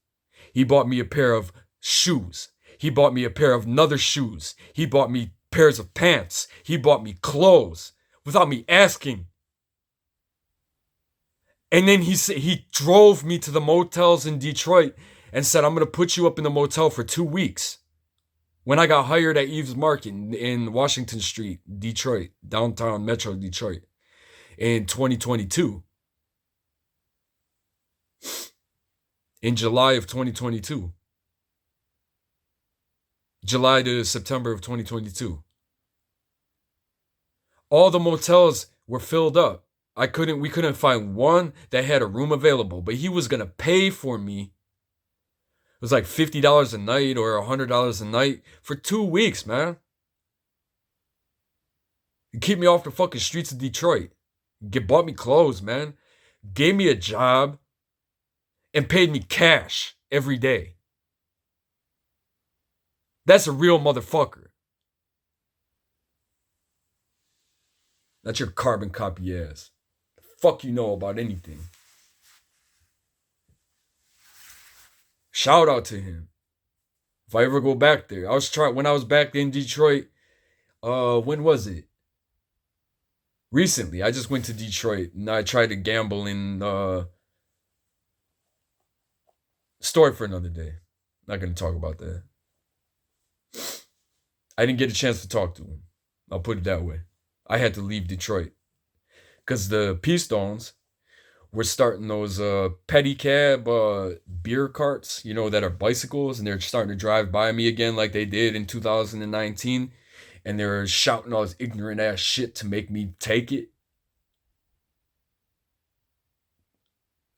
He bought me a pair of shoes. He bought me a pair of another shoes. He bought me pairs of pants. He bought me clothes without me asking. And then he drove me to the motels in Detroit and said, I'm going to put you up in the motel for 2 weeks. When I got hired at Eve's Market in Washington Street, Detroit, downtown Metro Detroit, in 2022. In July of 2022. July to September of 2022. All the motels were filled up. We couldn't find one that had a room available, but he was going to pay for me. It was like $50 a night or $100 a night for 2 weeks, man. He keep me off the fucking streets of Detroit. Bought me clothes, man. Gave me a job and paid me cash every day. That's a real motherfucker. That's your carbon copy ass. The fuck you know about anything. Shout out to him. If I ever go back there. When I was back in Detroit, when was it? Recently, I just went to Detroit and I tried to gamble in story for another day. Not gonna talk about that. I didn't get a chance to talk to him. I'll put it that way. I had to leave Detroit. Because the P-Stones were starting those pedicab beer carts, that are bicycles, and they're starting to drive by me again like they did in 2019. And they're shouting all this ignorant ass shit to make me take it.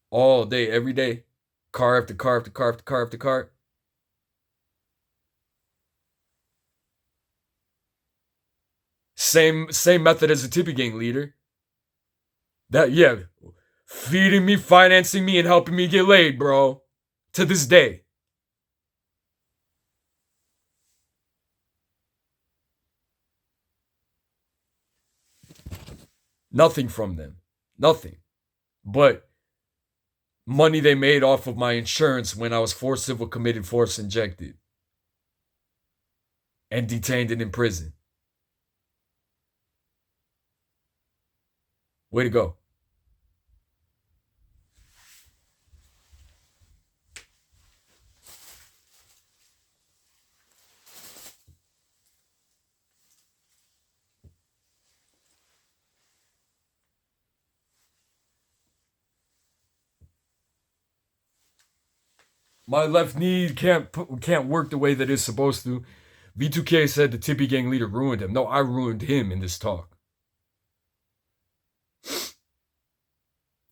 All day, every day. Car after car after car after car after car. Same method as a Tippy Gang leader. Feeding me, financing me, and helping me get laid, bro. To this day. Nothing from them. Nothing. But money they made off of my insurance when I was forced civil committed, force injected. And detained and in prison. Way to go. My left knee can't work the way that it's supposed to. V2K said the Tippy Gang leader ruined him. No, I ruined him in this talk.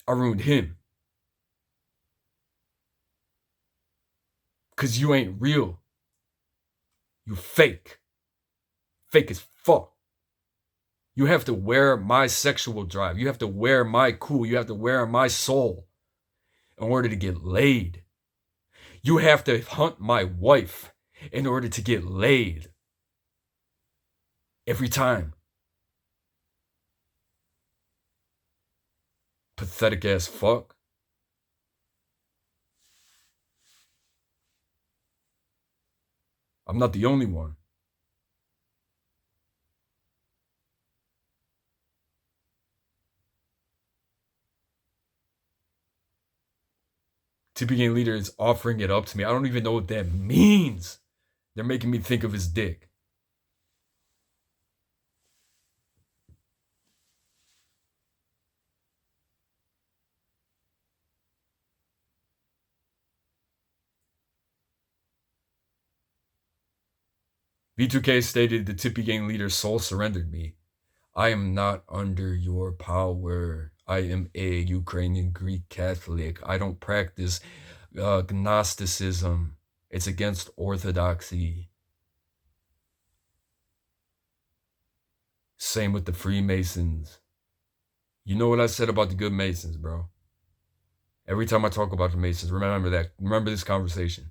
I ruined him. Because you ain't real. You fake. Fake as fuck. You have to wear my sexual drive. You have to wear my cool. You have to wear my soul in order to get laid. You have to hunt my wife in order to get laid. Every time. Pathetic ass fuck. I'm not the only one. TP Gang leader is offering it up to me. I don't even know what that means. They're making me think of his dick. V2K stated the TP Gang leader's soul surrendered me. I am not under your power. I am a Ukrainian Greek Catholic. I don't practice Gnosticism. It's against orthodoxy. Same with the Freemasons. You know what I said about the good Masons, bro. Every time I talk about the Masons, remember that. Remember this conversation.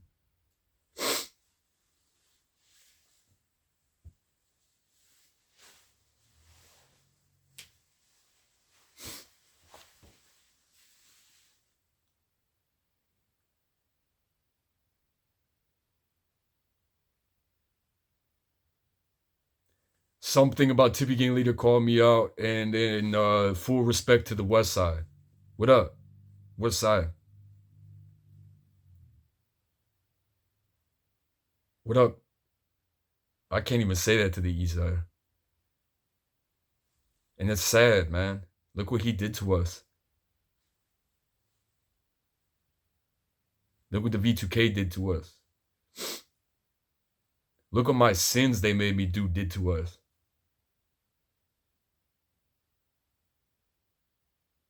Something about TP Gang leader called me out, and in full respect to the West Side. What up? West Side? What up? I can't even say that to the East Side. And it's sad, man. Look what he did to us. Look what the V2K did to us. Look what my sins they made me do did to us.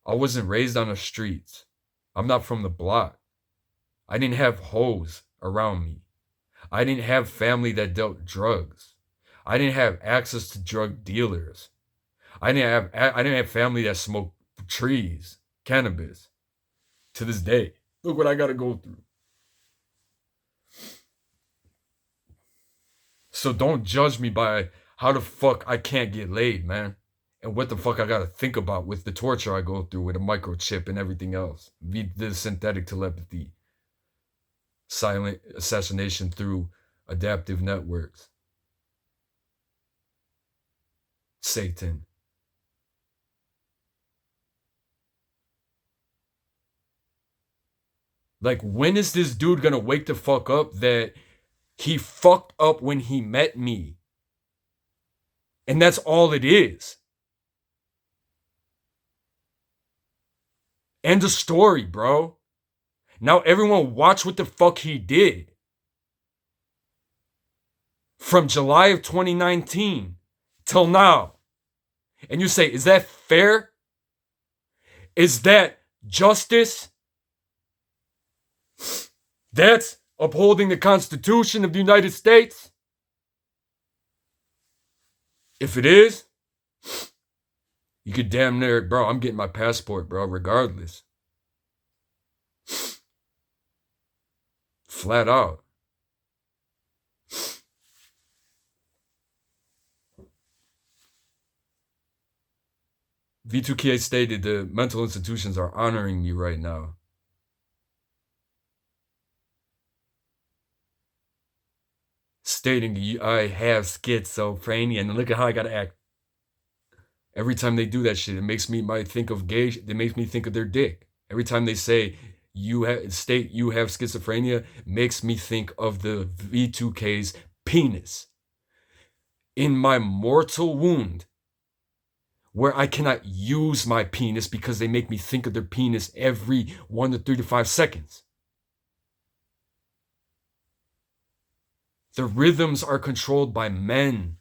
I wasn't raised on the streets. I'm not from the block. I didn't have hoes around me. I didn't have family that dealt drugs. I didn't have access to drug dealers. I didn't have family that smoked trees, cannabis. To this day, look what I gotta go through. So don't judge me by how the fuck I can't get laid, man. And what the fuck I gotta think about with the torture I go through with a microchip and everything else. The synthetic telepathy. Silent assassination through adaptive networks. Satan. Like, when is this dude gonna wake the fuck up that he fucked up when he met me? And that's all it is. End of story, bro. Now everyone watch what the fuck he did. From July of 2019 till now. And you say, is that fair? Is that justice? That's upholding the Constitution of the United States? If it is, you could damn near, bro, I'm getting my passport, bro, regardless. Flat out. V2K stated the mental institutions are honoring me right now. Stating I have schizophrenia, and look at how I gotta act. Every time they do that shit, it makes me might think of gay. It makes me think of their dick. Every time they say you have schizophrenia, makes me think of the V2K's penis. In my mortal wound, where I cannot use my penis because they make me think of their penis every 1 to 3 to 5 seconds. The rhythms are controlled by men.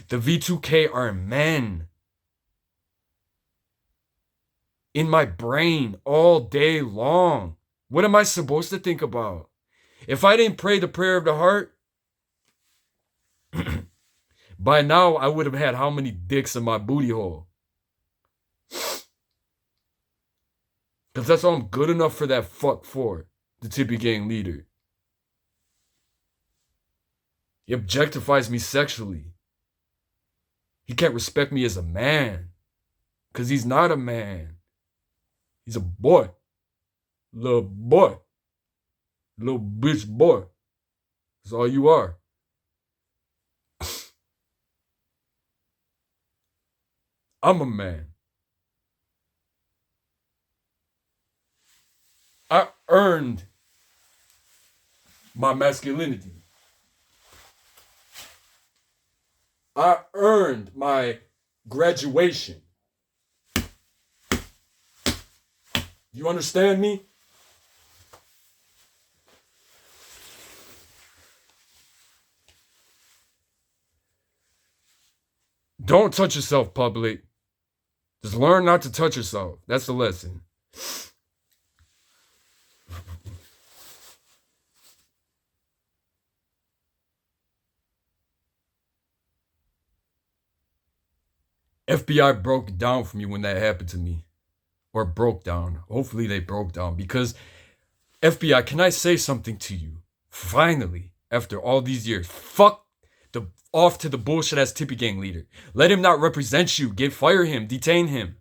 The V2K are men. In my brain all day long. What am I supposed to think about? If I didn't pray the prayer of the heart, by now I would have had how many dicks in my booty hole? Because that's all I'm good enough for that fuck for, the TP Gang leader. He objectifies me sexually. He can't respect me as a man. Because he's not a man. He's a boy. Little boy. Little bitch boy. That's all you are. I'm a man. earned my masculinity. I earned my graduation. You understand me? Don't touch yourself, public. Just learn not to touch yourself. That's the lesson. FBI broke down for me when that happened to me. Or broke down. Hopefully they broke down. Because, FBI, can I say something to you? Finally, after all these years, fuck off to the bullshit ass Tippy Gang leader. Let him not represent you. Fire him. Detain him.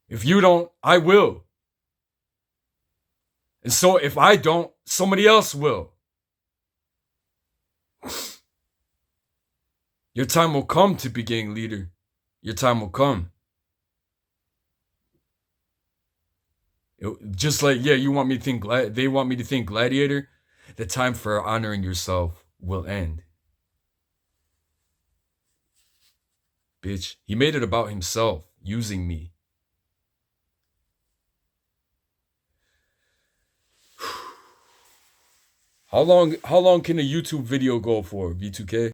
If you don't, I will. And so if I don't, somebody else will. Your time will come, Tippy Gang leader. Your time will come. Just like, yeah, you want me to think, they want me to think Gladiator. The time for honoring yourself will end. Bitch, he made it about himself, using me. How long can a YouTube video go for, V2K?